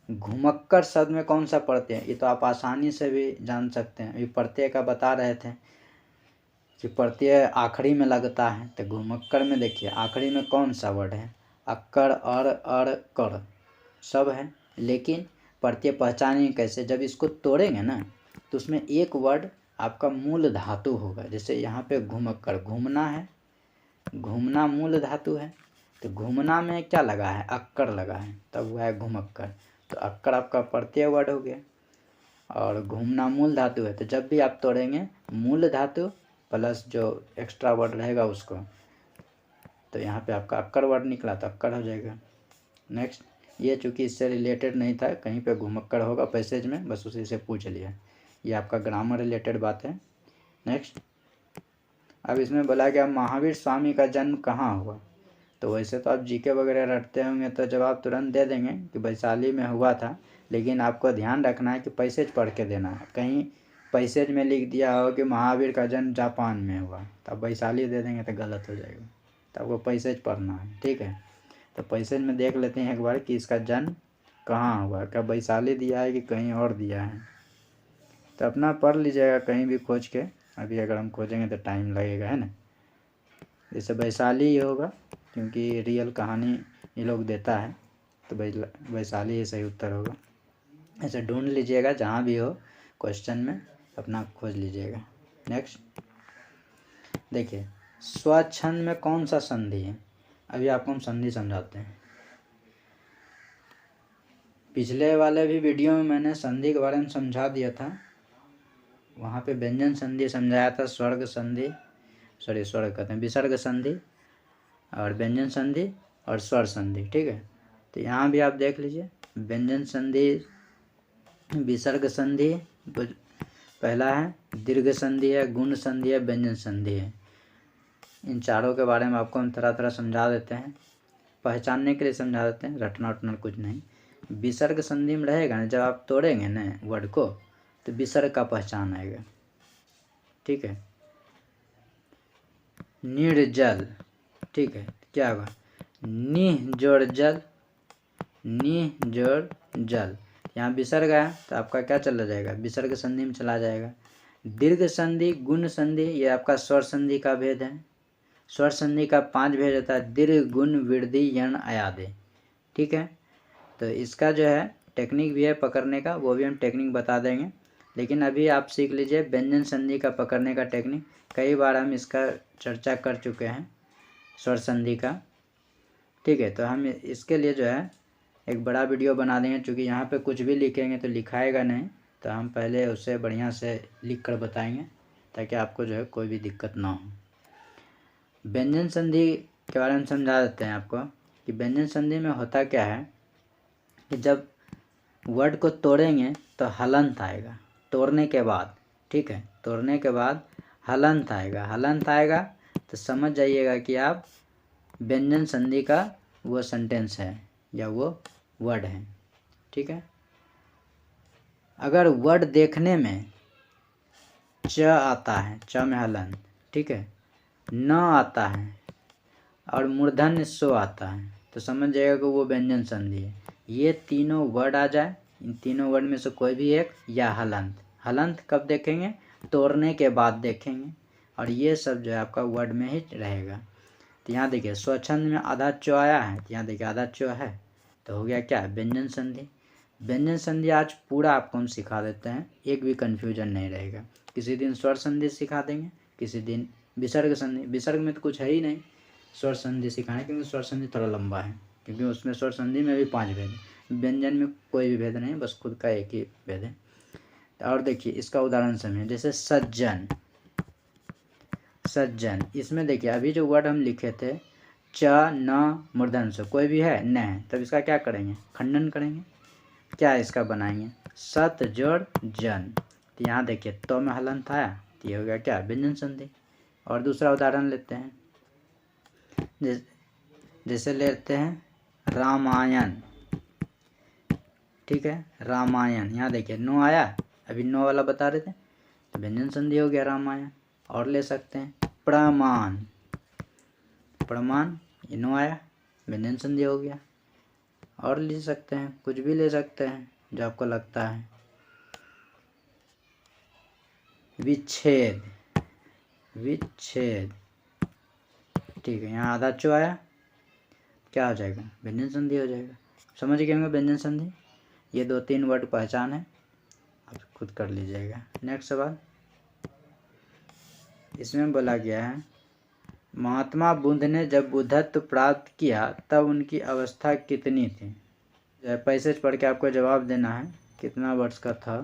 घुमक्कर शब्द में कौन सा प्रत्यय है? ये तो आप आसानी से भी जान सकते हैं, ये प्रत्यय का बता रहे थे कि प्रत्यय आखिरी में लगता है। तो घुमक्कर में देखिए आखिरी में कौन सा वर्ड है? अक्कर, अर कर सब है, लेकिन प्रत्यय पहचानेंगे कैसे? जब इसको तोड़ेंगे ना तो उसमें एक वर्ड आपका मूल धातु होगा। जैसे यहाँ पे घुमक्कर, घूमना है, घूमना मूल धातु है, तो घूमना में क्या लगा है? अक्कर लगा है, तब हुआ है घुमक्कर। तो अक्कर आपका प्रत्यय वर्ड हो गया, और घूमना मूल धातु है, तो जब भी आप तोड़ेंगे मूल धातु प्लस जो एक्स्ट्रा वर्ड रहेगा उसको, तो यहाँ पे आपका अक्कर वर्ड निकला तो अक्कर हो जाएगा। नेक्स्ट, ये चूँकि इससे रिलेटेड नहीं था, कहीं पे घुमक्कर होगा पैसेज में, बस उसी से पूछ लिया, ये आपका ग्रामर रिलेटेड बात है। नेक्स्ट, अब इसमें बोला गया महावीर स्वामी का जन्म कहाँ हुआ? तो वैसे तो आप जीके वगैरह रटते होंगे तो जवाब तुरंत दे देंगे कि वैशाली में हुआ था, लेकिन आपको ध्यान रखना है कि पैसेज पढ़ के देना है। कहीं पैसेज में लिख दिया हो कि महावीर का जन्म जापान में हुआ, तो आप वैशाली दे देंगे तो गलत हो जाएगा, तो आपको पैसेज पढ़ना है। ठीक है, तो पैसेज में देख लेते हैं एक बार कि इसका जन्म कहाँ हुआ, क्या वैशाली दिया है कि कहीं और दिया है, तो अपना पढ़ लीजिएगा कहीं भी खोज के। अभी अगर हम खोजेंगे तो टाइम लगेगा, है ना। जैसे वैशाली ही होगा, क्योंकि रियल कहानी ये लोग देता है, तो वैशाली ही सही उत्तर होगा। ऐसे ढूंढ लीजिएगा जहाँ भी हो क्वेश्चन में, अपना खोज लीजिएगा। नेक्स्ट देखिए, स्वच्छंद में कौन सा संधि है? अभी आपको हम संधि समझाते हैं। पिछले वाले भी वीडियो में मैंने संधि के बारे में समझा दिया था, वहाँ पे व्यंजन संधि समझाया था, स्वर्ग संधि, स्वर्ग कहते हैं, विसर्ग संधि और व्यंजन संधि और स्वर संधि। ठीक है, तो यहाँ भी आप देख लीजिए, व्यंजन संधि, विसर्ग संधि पहला है, दीर्घ संधि है, गुण संधि है, व्यंजन संधि है। इन चारों के बारे में आपको हम तरह तरह समझा देते हैं, पहचानने के लिए समझा देते हैं, रटना उठना कुछ नहीं। विसर्ग संधि में रहेगा ना, जब आप तोड़ेंगे ना वर्ड को तो विसर्ग का पहचान आएगा। ठीक है। निर्जल, ठीक है, क्या होगा, निह जोड़ जल, निह जोड़ जल, यहाँ विसर्ग है तो आपका क्या चला जाएगा, विसर्ग संधि में चला जाएगा। दीर्घ संधि, गुण संधि, ये आपका स्वर संधि का भेद है। स्वर संधि का 5 भेद होता है, दीर्घ, गुण, वृद्धि, यण, अयादि, ठीक है। तो इसका जो है टेक्निक भी है पकड़ने का, वो भी हम टेक्निक बता देंगे। लेकिन अभी आप सीख लीजिए व्यंजन संधि का पकड़ने का टेक्निक, कई बार हम इसका चर्चा कर चुके हैं स्वर संधि का, ठीक है। तो हम इसके लिए जो है एक बड़ा वीडियो बना देंगे, क्योंकि यहाँ पे कुछ भी लिखेंगे तो लिखाएगा नहीं, तो हम पहले उसे बढ़िया से लिख कर बताएंगे ताकि आपको जो है कोई भी दिक्कत ना हो। व्यंजन संधि के बारे में समझा देते हैं आपको कि व्यंजन संधि में होता क्या है कि जब वर्ड को तोड़ेंगे तो हलंत आएगा, तोड़ने के बाद, ठीक है, तोड़ने के बाद हलंत आएगा, हलंत आएगा तो समझ जाइएगा कि आप व्यंजन संधि का वो सेंटेंस है या वो वर्ड है, ठीक है। अगर वर्ड देखने में च आता है, च में हलंत, ठीक है, न आता है और मूर्धन्य सो आता है तो समझ जाएगा कि वो व्यंजन संधि है। ये तीनों वर्ड आ जाए, इन तीनों वर्ड में से कोई भी एक, या हलंत। हलंत कब देखेंगे, तोड़ने के बाद देखेंगे, और ये सब जो है आपका वर्ड में ही रहेगा। तो यहाँ देखिए स्वच्छंद में आधा चो आया है, तो यहाँ देखिए आधा चो है, तो हो गया क्या, व्यंजन संधि। व्यंजन संधि आज पूरा आपको हम सिखा देते हैं, एक भी कन्फ्यूजन नहीं रहेगा। किसी दिन स्वर संधि सिखा देंगे, किसी दिन विसर्ग संधि, विसर्ग में तो कुछ है ही नहीं, स्वर संधि सिखाएं, क्योंकि स्वर संधि थोड़ा लंबा है, क्योंकि उसमें स्वर संधि में भी 5 भेद है, व्यंजन में कोई भी भेद नहीं, बस खुद का एक ही भेद है। और देखिए इसका उदाहरण समझिए, जैसे सज्जन, सज्जन, इसमें देखिए अभी जो वर्ड हम लिखे थे च न मूर्धन्य से, कोई भी है न है, तब इसका क्या करेंगे, खंडन करेंगे, क्या इसका बनाएंगे, सत जोड़ जन, तो यहाँ देखिए तो में हलंत आया, तो ये हो गया क्या, व्यंजन संधि। और दूसरा उदाहरण लेते हैं, जैसे लेते हैं रामायण, ठीक है, रामायण, यहाँ देखिए नो आया, अभी नो वाला बता रहे थे, तो व्यंजन संधि हो गया रामायण। और ले सकते हैं प्रमाण, प्रमाण, ये नो आया, व्यंजन संधि हो गया। और ले सकते हैं, कुछ भी ले सकते हैं जो आपको लगता है। विच्छेद, विच्छेद, ठीक है, यहाँ आधा चो आया, क्या हो जाएगा, व्यंजन संधि हो जाएगा। समझ गए होंगे व्यंजन संधि, ये 2-3 वर्ड पहचान है, आप खुद कर लीजिएगा। नेक्स्ट सवाल, इसमें बोला गया है महात्मा बुद्ध ने जब बुद्धत्व प्राप्त किया तब उनकी अवस्था कितनी थी। पैसेज पढ़ के आपको जवाब देना है कितना वर्ष का था,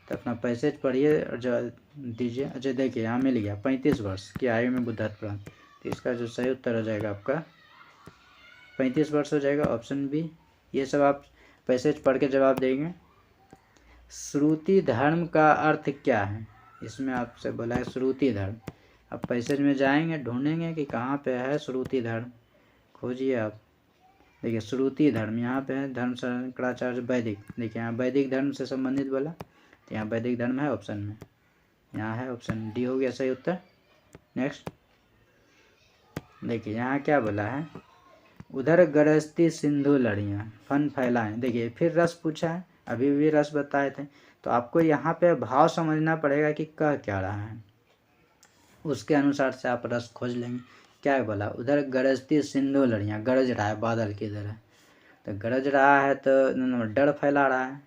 तो अपना पैसेज पढ़िए और जवाब दीजिए। अच्छा देखिए यहाँ मिल गया 35 वर्ष की आयु में बुद्धत्व प्राप्त, तो इसका जो सही उत्तर हो जाएगा आपका 35 वर्ष हो जाएगा, ऑप्शन बी। ये सब आप पैसेज पढ़ के जवाब देंगे। श्रुति धर्म का अर्थ क्या है, इसमें आपसे बोला है श्रुति धर्म। अब पैसेज में जाएंगे, ढूंढेंगे कि कहाँ पे है श्रुति धर्म, खोजिए आप। देखिए श्रुति धर्म यहाँ पे है, धर्म शंकराचार्य वैदिक, देखिए यहाँ वैदिक धर्म से संबंधित बोला, तो यहाँ वैदिक धर्म है ऑप्शन में, यहाँ है ऑप्शन डी हो गया सही उत्तर। नेक्स्ट देखिए यहाँ क्या बोला है, उधर गरजती सिंधु लड़ियाँ फन फैलाएं। देखिए फिर रस पूछा है, अभी भी रस बताए थे, तो आपको यहाँ पे भाव समझना पड़ेगा कि कह क्या रहा है, उसके अनुसार से आप रस खोज लेंगे। क्या बोला, उधर गरजती सिंधु लड़ियाँ, गरज रहा है बादल की तरह, तो गरज रहा है तो डर फैला रहा है,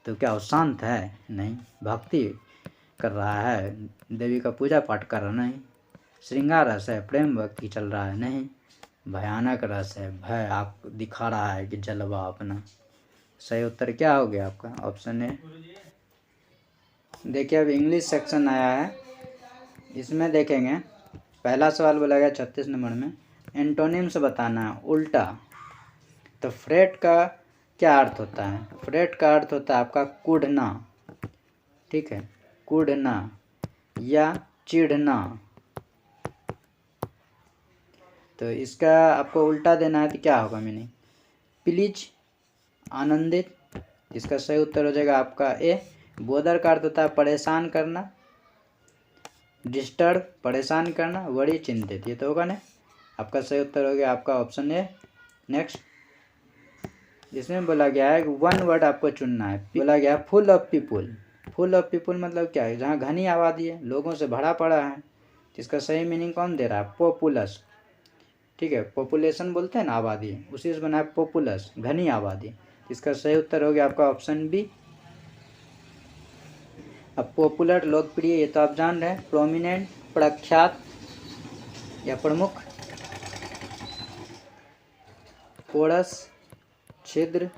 तो क्या वो शांत है, नहीं, भक्ति कर रहा है, देवी का पूजा पाठ कर रहा, नहीं, श्रृंगार रस है, प्रेम भक्ति चल रहा है, नहीं, भयानक रस है, भय आप दिखा रहा है कि जलवा अपना। सही उत्तर क्या हो गया आपका, ऑप्शन ए। देखिए अब इंग्लिश सेक्शन आया है, इसमें देखेंगे पहला सवाल बोला गया 36 नंबर में, एंटोनिम्स बताना है उल्टा। तो फ्रेट का क्या अर्थ होता है, फ्रेट का अर्थ होता है आपका कूढ़ना, ठीक है, कूढ़ना या चिढ़ना, तो इसका आपको उल्टा देना है तो क्या होगा मीनिंग, प्लीज, आनंदित, इसका सही उत्तर हो जाएगा आपका ए। बोदर का अर्थ होता है परेशान करना, डिस्टर्ब परेशान करना, वरी चिंतित, ये तो होगा नहीं। आपका सही उत्तर हो गया आपका ऑप्शन ए। नेक्स्ट, इसमें बोला गया है वन वर्ड आपको चुनना है। बोला गया full of people. Full of people मतलब क्या है? जहाँ घनी आबादी है, लोगों से भरा पड़ा है। इसका सही मीनिंग कौन दे रहा है? पॉपुलस। ठीक है, पॉपुलेशन बोलते हैं ना आबादी, उसी से बना है पॉपुलस, घनी आबादी। इसका सही उत्तर हो गया आपका ऑप्शन बी। अब पॉपुलर लोकप्रिय, ये तो आप जान रहे हैं, प्रोमिनेंट प्रख्यात या प्रमुख, कोरस छिद्र।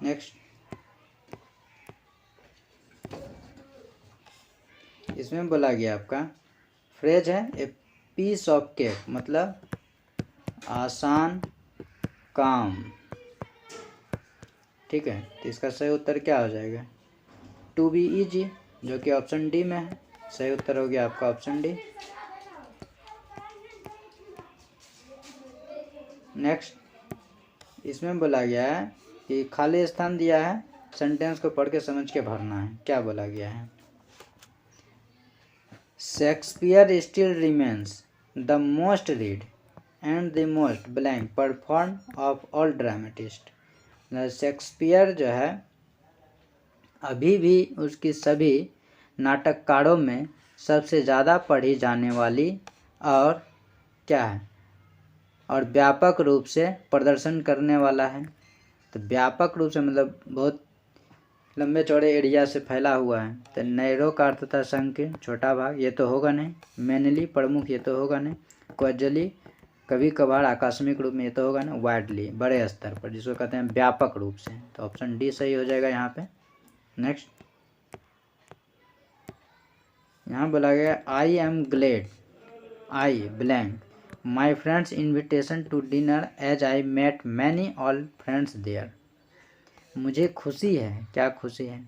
नेक्स्ट, इसमें बोला गया आपका फ्रेज है ए पीस ऑफ केक, मतलब आसान काम। ठीक है, तो इसका सही उत्तर क्या हो जाएगा? टू बी ईजी, जो कि ऑप्शन डी में है। सही उत्तर हो गया आपका ऑप्शन डी। नेक्स्ट, इसमें बोला गया है कि खाली स्थान दिया है, सेंटेंस को पढ़ के समझ के भरना है। क्या बोला गया है? Shakespeare still remains the most read and the most blank perform of all dramatist. Shakespeare जो है अभी भी उसकी सभी नाटककारों में सबसे ज़्यादा पढ़ी जाने वाली और क्या है, और व्यापक रूप से प्रदर्शन करने वाला है। तो व्यापक रूप से मतलब बहुत लंबे चौड़े एरिया से फैला हुआ है। तो नैरो का अर्थ था संकीर्ण, छोटा भाग, ये तो होगा नहीं। मेनली प्रमुख, ये तो होगा नहीं। क्वजली कभी कभार आकस्मिक रूप में, ये तो होगा ना। वाइडली बड़े स्तर पर, जिसको कहते हैं व्यापक रूप से। तो ऑप्शन डी सही हो जाएगा यहाँ पे। नेक्स्ट, यहाँ बोला गया I am glad I blank my friends invitation to dinner as I met many all friends there. मुझे खुशी है, क्या खुशी है?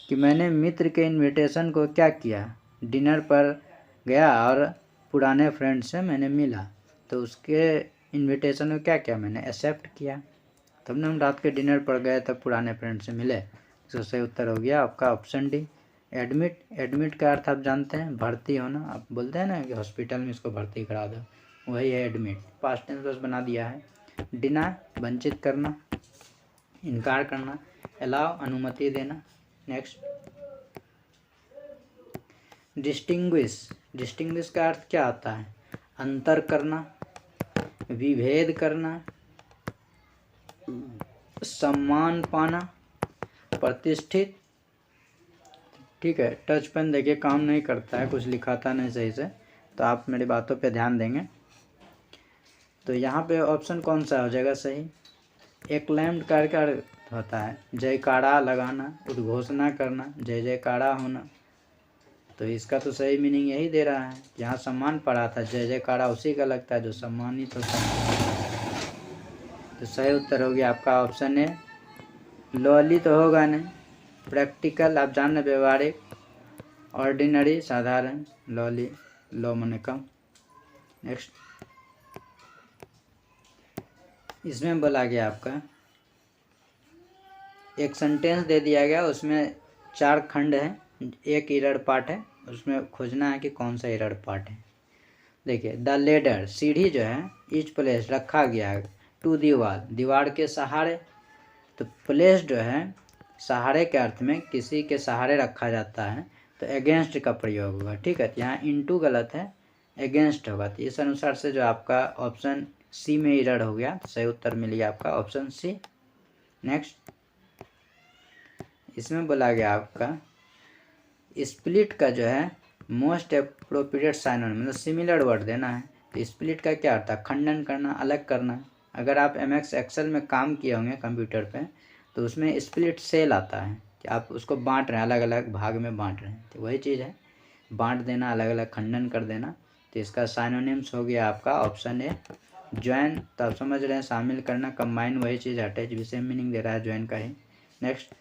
कि मैंने मित्र के इनविटेशन को क्या किया, डिनर पर गया और पुराने फ्रेंड से मैंने मिला, तो उसके इनविटेशन को क्या किया, मैंने एक्सेप्ट किया। तब ना हम रात के डिनर पर गए, तब पुराने फ्रेंड से मिले। तो सही उत्तर हो गया आपका ऑप्शन डी। एडमिट, एडमिट का अर्थ आप जानते हैं, भर्ती होना। आप बोलते हैं ना कि हॉस्पिटल में इसको भर्ती करा दो, वही है एडमिट। पास्ट टेंस बस बना दिया है। डिनाय, वंचित करना, इनकार करना। अलाउ, अनुमति देना। Next, distinguish. डिस्टिंग्विश का अर्थ क्या होता है? अंतर करना, विभेद करना, सम्मान पाना, प्रतिष्ठित। ठीक है, टच पेन देखिए काम नहीं करता है, कुछ लिखाता नहीं सही से, तो आप मेरी बातों पे ध्यान देंगे। तो यहाँ पे ऑप्शन कौन सा हो जाएगा सही? एक्लैम्ड का अर्थ होता है जयकारा लगाना, उद्घोषणा करना, जय जयकारा होना। तो इसका तो सही मीनिंग यही दे रहा है। यहाँ सम्मान पड़ा था, जय जयकारा उसी का लगता है जो सम्मानित होता है। तो सही उत्तर हो गया आपका ऑप्शन है। लॉली तो होगा नहीं। प्रैक्टिकल आप जान रहे, व्यवहारिक। ऑर्डिनरी साधारण, लॉली लो मने कम। नेक्स्ट, इसमें बोला गया आपका एक सेंटेंस दे दिया गया, उसमें 4 खंड हैं, एक इरर पार्ट है, उसमें खोजना है कि कौन सा इरर पार्ट है। देखिए, द लेडर, सीढ़ी जो है, इच प्लेस रखा गया है, टू दीवार, दीवार के सहारे। तो प्लेस जो है सहारे के अर्थ में किसी के सहारे रखा जाता है, तो अगेंस्ट का प्रयोग होगा। ठीक है, यहाँ इनटू गलत है, अगेंस्ट होगा। तो इस अनुसार से जो आपका ऑप्शन सी में इरर हो गया, तो सही उत्तर मिल गया आपका ऑप्शन सी। नेक्स्ट, इसमें बोला गया आपका स्प्लिट का जो है मोस्ट अप्रोप्रिएट साइनोनिम, मतलब सिमिलर वर्ड देना है। तो स्प्लिट का क्या अर्थ है? खंडन करना, अलग करना। अगर आप एमएस एक्सेल में काम किए होंगे कंप्यूटर पे, तो उसमें स्प्लिट सेल आता है कि आप उसको बांट रहे हैं, अलग अलग भाग में बांट रहे हैं। तो वही चीज़ है, बांट देना, अलग अलग खंडन कर देना। तो इसका साइनोनिम्स हो गया आपका ऑप्शन ए ज्वाइन। तो आप समझ रहे हैं, शामिल करना, कंबाइन वही चीज़, अटैच भी सेम मीनिंग दे रहा है ज्वाइन का ही। नेक्स्ट,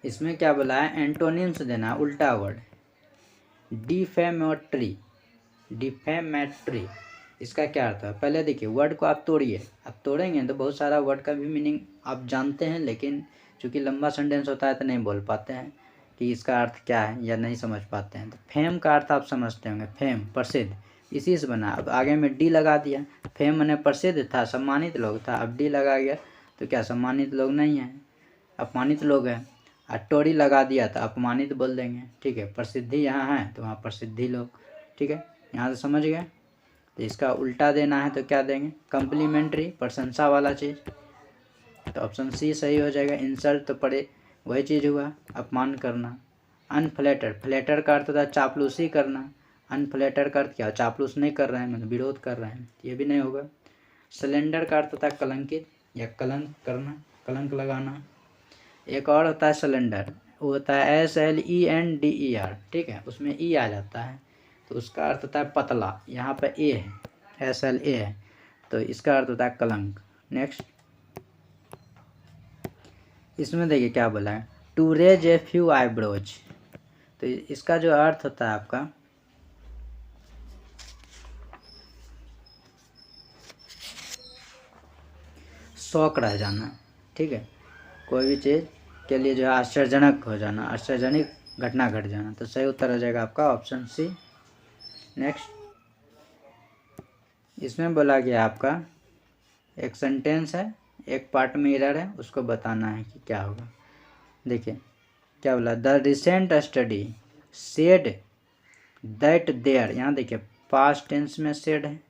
इसमें क्या बोला है? एंटोनिम्स देना, उल्टा वर्ड। डिफेमेटरी, डिफेमेटरी इसका क्या अर्थ है? पहले देखिए वर्ड को आप तोड़िए, आप तोड़ेंगे तो बहुत सारा वर्ड का भी मीनिंग आप जानते हैं, लेकिन चूँकि लंबा सेंटेंस होता है तो नहीं बोल पाते हैं कि इसका अर्थ क्या है या नहीं समझ पाते हैं। तो फेम का अर्थ आप समझते होंगे, फेम प्रसिद्ध, इसी से बना। अब आगे में डी लगा दिया, फेम माने प्रसिद्ध था, सम्मानित लोग था, अब डी लगा गया तो क्या सम्मानित लोग नहीं हैं, अपमानित लोग हैं। और टोरी लगा दिया तो अपमानित बोल देंगे, ठीक है। प्रसिद्धि यहाँ है तो वहाँ प्रसिद्धि लोग, ठीक है। यहाँ से समझ गए। तो इसका उल्टा देना है तो क्या देंगे, कम्प्लीमेंट्री, प्रशंसा वाला चीज़, तो ऑप्शन सी सही हो जाएगा। इंसल्ट तो पड़े वही चीज़ हुआ, अपमान करना। अनफ्लैटर, फ्लैटर का अर्थ होता है चापलूसी करना, अनफ्लैटर का अर्थ क्या, चापलूस नहीं कर रहे हैं मतलब विरोध कर रहे हैं, ये भी नहीं होगा। सिलेंडर का अर्थ होता है कलंकित या कलंक करना, कलंक लगाना। एक और होता है सिलेंडर, वो होता है SLENDER, ठीक है, उसमें ई आ जाता है तो उसका अर्थ होता है पतला, यहाँ पर ए है, SLA है, तो इसका अर्थ होता है कलंक। नेक्स्ट, इसमें देखिए क्या बोला है, to raise a few eyebrows, तो इसका जो अर्थ होता है आपका शौक रह जाना, ठीक है, कोई भी चीज़ के लिए जो है आश्चर्यजनक हो जाना, आश्चर्यजनक घटना घट जाना, तो सही उत्तर हो जाएगा आपका ऑप्शन सी। नेक्स्ट, इसमें बोला गया आपका एक सेंटेंस है, एक पार्ट में एरर है, उसको बताना है कि क्या होगा। देखिए क्या बोला, the recent study said that there, यहाँ देखिए पास्ट टेंस में सेड है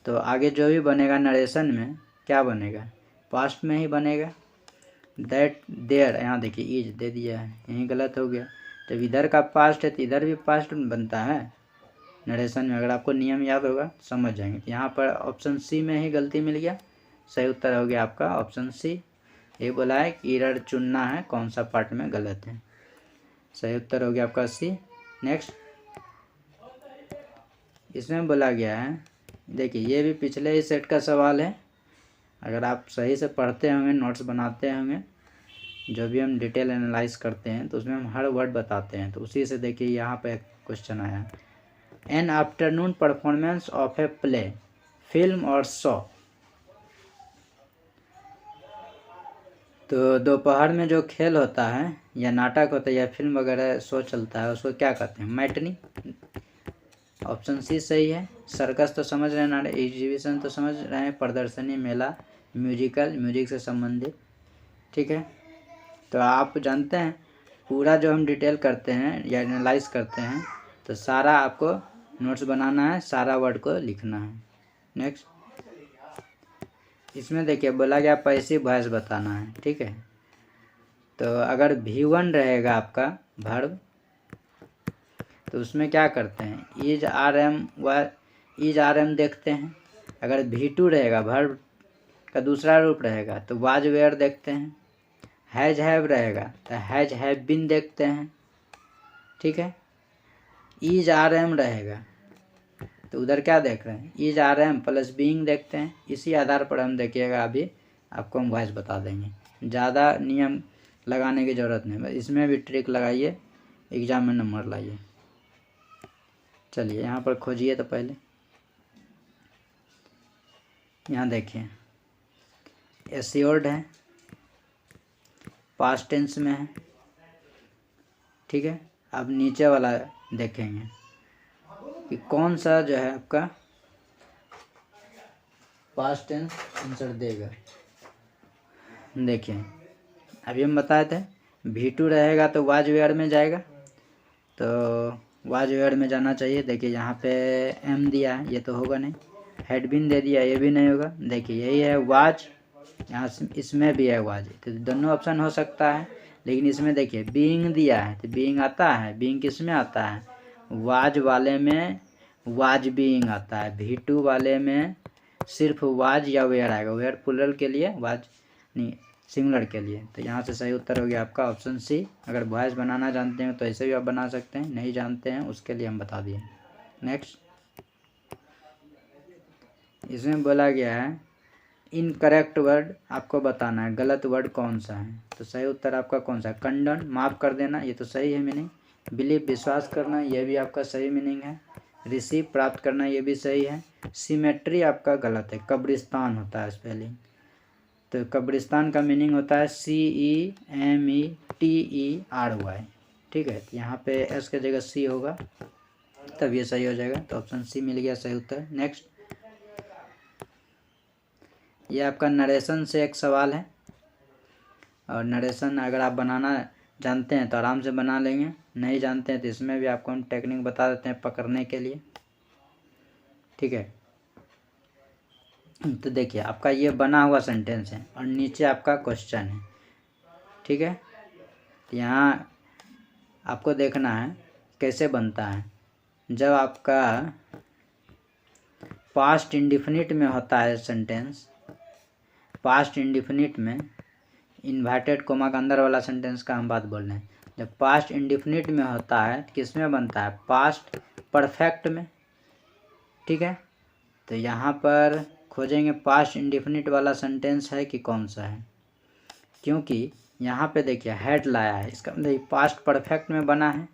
तो आगे जो भी बनेगा नरेशन में क्या बनेगा, पास्ट में ही बनेगा। दैट देयर, यहाँ देखिए इज दे दिया है, यहीं गलत हो गया। जब इधर का पास्ट है तो इधर भी पास्ट बनता है नरेशन में, अगर आपको नियम याद होगा समझ जाएंगे। यहाँ पर ऑप्शन सी में ही गलती मिल गया, सही उत्तर हो गया आपका ऑप्शन सी। ये बोला है कि एरर चुनना है कौन सा पार्ट में गलत है, सही उत्तर हो गया आपका सी। नेक्स्ट, इसमें बोला गया है, देखिए ये भी पिछले ही सेट का सवाल है, अगर आप सही से पढ़ते होंगे, नोट्स बनाते होंगे, जो भी हम डिटेल एनालाइज करते हैं तो उसमें हम हर वर्ड बताते हैं, तो उसी से देखिए यहाँ पे क्वेश्चन आया, an afternoon performance of a play, film और शो, तो दोपहर में जो खेल होता है या नाटक होता है या फिल्म वगैरह शो चलता है उसको क्या कहते हैं, मैटनी, ऑप्शन सी सही है। सर्कस तो समझ रहे हैं, एग्जीबिशन तो समझ रहे हैं, प्रदर्शनी, मेला, म्यूजिकल, म्यूजिक से संबंधित, ठीक है। तो आप जानते हैं पूरा जो हम डिटेल करते हैं या एनालाइज करते हैं तो सारा आपको नोट्स बनाना है, सारा वर्ड को लिखना है। नेक्स्ट, इसमें देखिए बोला गया पैसिव वॉइस बताना है, ठीक है। तो अगर V1 रहेगा आपका वर्ब तो उसमें क्या करते हैं, इज आर एम देखते हैं। अगर V2 रहेगा, वर्ब का दूसरा रूप रहेगा तो वाज वेयर देखते हैं। हैज हैव रहेगा तो हैज हैव बीन देखते हैं, ठीक है। इज आर एम रहेगा तो उधर क्या देख रहे हैं, is are am plus being देखते हैं। इसी आधार पर हम देखिएगा, अभी आपको हम वॉइस बता देंगे, ज़्यादा नियम लगाने की ज़रूरत नहीं, बस इसमें भी ट्रिक लगाइए, एग्जाम में नंबर लाइए। चलिए यहाँ पर खोजिए, तो पहले यहाँ देखिए एश्योर्ड है, पास्ट टेंस में है, ठीक है। अब नीचे वाला देखेंगे कि कौन सा जो है आपका पास्ट टेंस आंसर देगा। देखिए अभी हम बताए थे V2 रहेगा तो वाज वेयर में जाएगा, तो वाज वेयर में जाना चाहिए। देखिए यहाँ पे एम दिया है, ये तो होगा नहीं। हैड बीन दे दिया, ये भी नहीं होगा। देखिए यही है वाज, यहाँ इसमें भी है वाज, तो दोनों ऑप्शन हो सकता है। लेकिन इसमें देखिए बीइंग दिया है तो बीइंग आता है, बीइंग किस में आता है, वाज वाले में वाज बीइंग आता है, V2 वाले में सिर्फ वाज या वेयर आएगा, वेयर प्लुरल के लिए, वाज नहीं सिंगुलर के लिए। तो यहाँ से सही उत्तर हो गया आपका ऑप्शन सी। अगर वॉइस बनाना जानते हैं तो ऐसे भी आप बना सकते हैं, नहीं जानते हैं उसके लिए हम बता दिए। नेक्स्ट, इसमें बोला गया है इनकरेक्ट वर्ड आपको बताना है, गलत वर्ड कौन सा है। तो सही उत्तर आपका कौन सा है, कंडन, माफ़ कर देना, ये तो सही है मीनिंग। बिलीव, विश्वास करना, ये भी आपका सही मीनिंग है। रिसीव, प्राप्त करना, ये भी सही है। सिमेट्री आपका गलत है, कब्रिस्तान होता है स्पेलिंग। तो कब्रिस्तान का मीनिंग होता है CEMETERY, ठीक है। यहाँ पे एस के जगह सी होगा, तब ये सही हो जाएगा। तो ऑप्शन सी मिल गया सही उत्तर। नेक्स्ट, ये आपका नरेशन से एक सवाल है, और नरेशन अगर आप बनाना जानते हैं तो आराम से बना लेंगे, नहीं जानते हैं तो इसमें भी आपको हम टेक्निक बता देते हैं पकड़ने के लिए, ठीक है। तो देखिए आपका ये बना हुआ सेंटेंस है और नीचे आपका क्वेश्चन है, ठीक है। यहाँ आपको देखना है कैसे बनता है। जब आपका पास्ट इंडिफिनिट में होता है सेंटेंस, पास्ट इंडिफिनिट में इन्वर्टेड कोमा का अंदर वाला सेंटेंस का हम बात बोल रहे हैं। जब पास्ट इंडिफिनिट में होता है तो किस में बनता है? पास्ट परफेक्ट में, ठीक है। तो यहाँ पर खोजेंगे पास्ट इंडिफिनिट वाला सेंटेंस है कि कौन सा है, क्योंकि यहाँ पे देखिए हैड लाया है, इसका मतलब पास्ट परफेक्ट में बना है।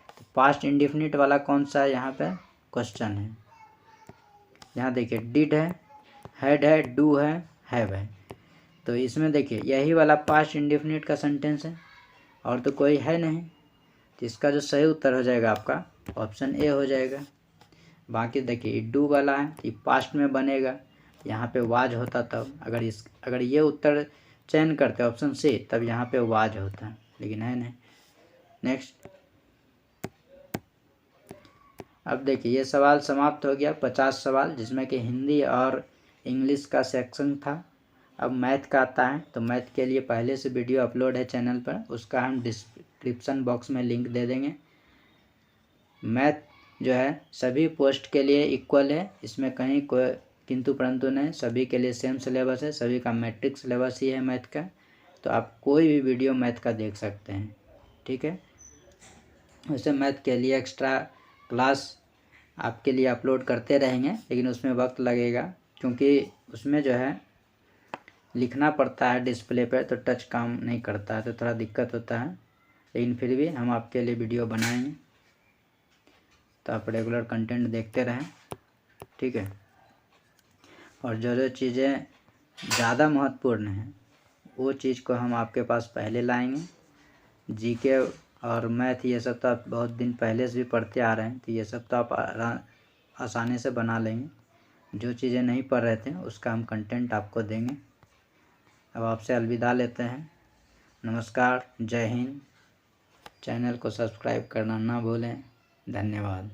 तो पास्ट इंडिफिनिट वाला कौन सा है यहाँ पे क्वेश्चन है। यहाँ देखिए डिड है, हैड है, डू है, हैव है। तो इसमें देखिए यही वाला पास्ट इंडिफिनिट का सेंटेंस है और तो कोई है नहीं। तो इसका जो सही उत्तर हो जाएगा आपका ऑप्शन ए हो जाएगा। बाकी देखिए डू वाला है, ये पास्ट में बनेगा, यहाँ पे वाज होता तब, अगर ये उत्तर चयन करते ऑप्शन सी तब यहाँ पे वाज होता, लेकिन है नहीं। नेक्स्ट, अब देखिए ये सवाल समाप्त हो गया, 50 सवाल, जिसमें कि हिंदी और इंग्लिश का सेक्शन था। अब मैथ का आता है, तो मैथ के लिए पहले से वीडियो अपलोड है चैनल पर, उसका हम डिस्क्रिप्शन बॉक्स में लिंक दे देंगे। मैथ जो है सभी पोस्ट के लिए इक्वल है, इसमें कहीं कोई किंतु परंतु नहीं, सभी के लिए सेम सिलेबस है, सभी का मैट्रिक सिलेबस ही है मैथ का। तो आप कोई भी वीडियो मैथ का देख सकते हैं, ठीक है। वैसे मैथ के लिए एक्स्ट्रा क्लास आपके लिए अपलोड करते रहेंगे, लेकिन उसमें वक्त लगेगा, क्योंकि उसमें जो है लिखना पड़ता है डिस्प्ले पर, तो टच काम नहीं करता है, तो थोड़ा दिक्कत होता है। लेकिन फिर भी हम आपके लिए वीडियो बनाएंगे, तो आप रेगुलर कंटेंट देखते रहें, ठीक है। और जो जो चीज़ें ज़्यादा महत्वपूर्ण हैं वो चीज़ को हम आपके पास पहले लाएंगे। जीके और मैथ ये सब तो आप बहुत दिन पहले से भी पढ़ते आ रहे हैं, तो ये सब तो आप आसानी से बना लेंगे। जो चीज़ें नहीं पढ़ रहे थे उसका हम कंटेंट आपको देंगे। अब आपसे अलविदा लेते हैं। नमस्कार, जय हिंद। चैनल को सब्सक्राइब करना ना भूलें। धन्यवाद।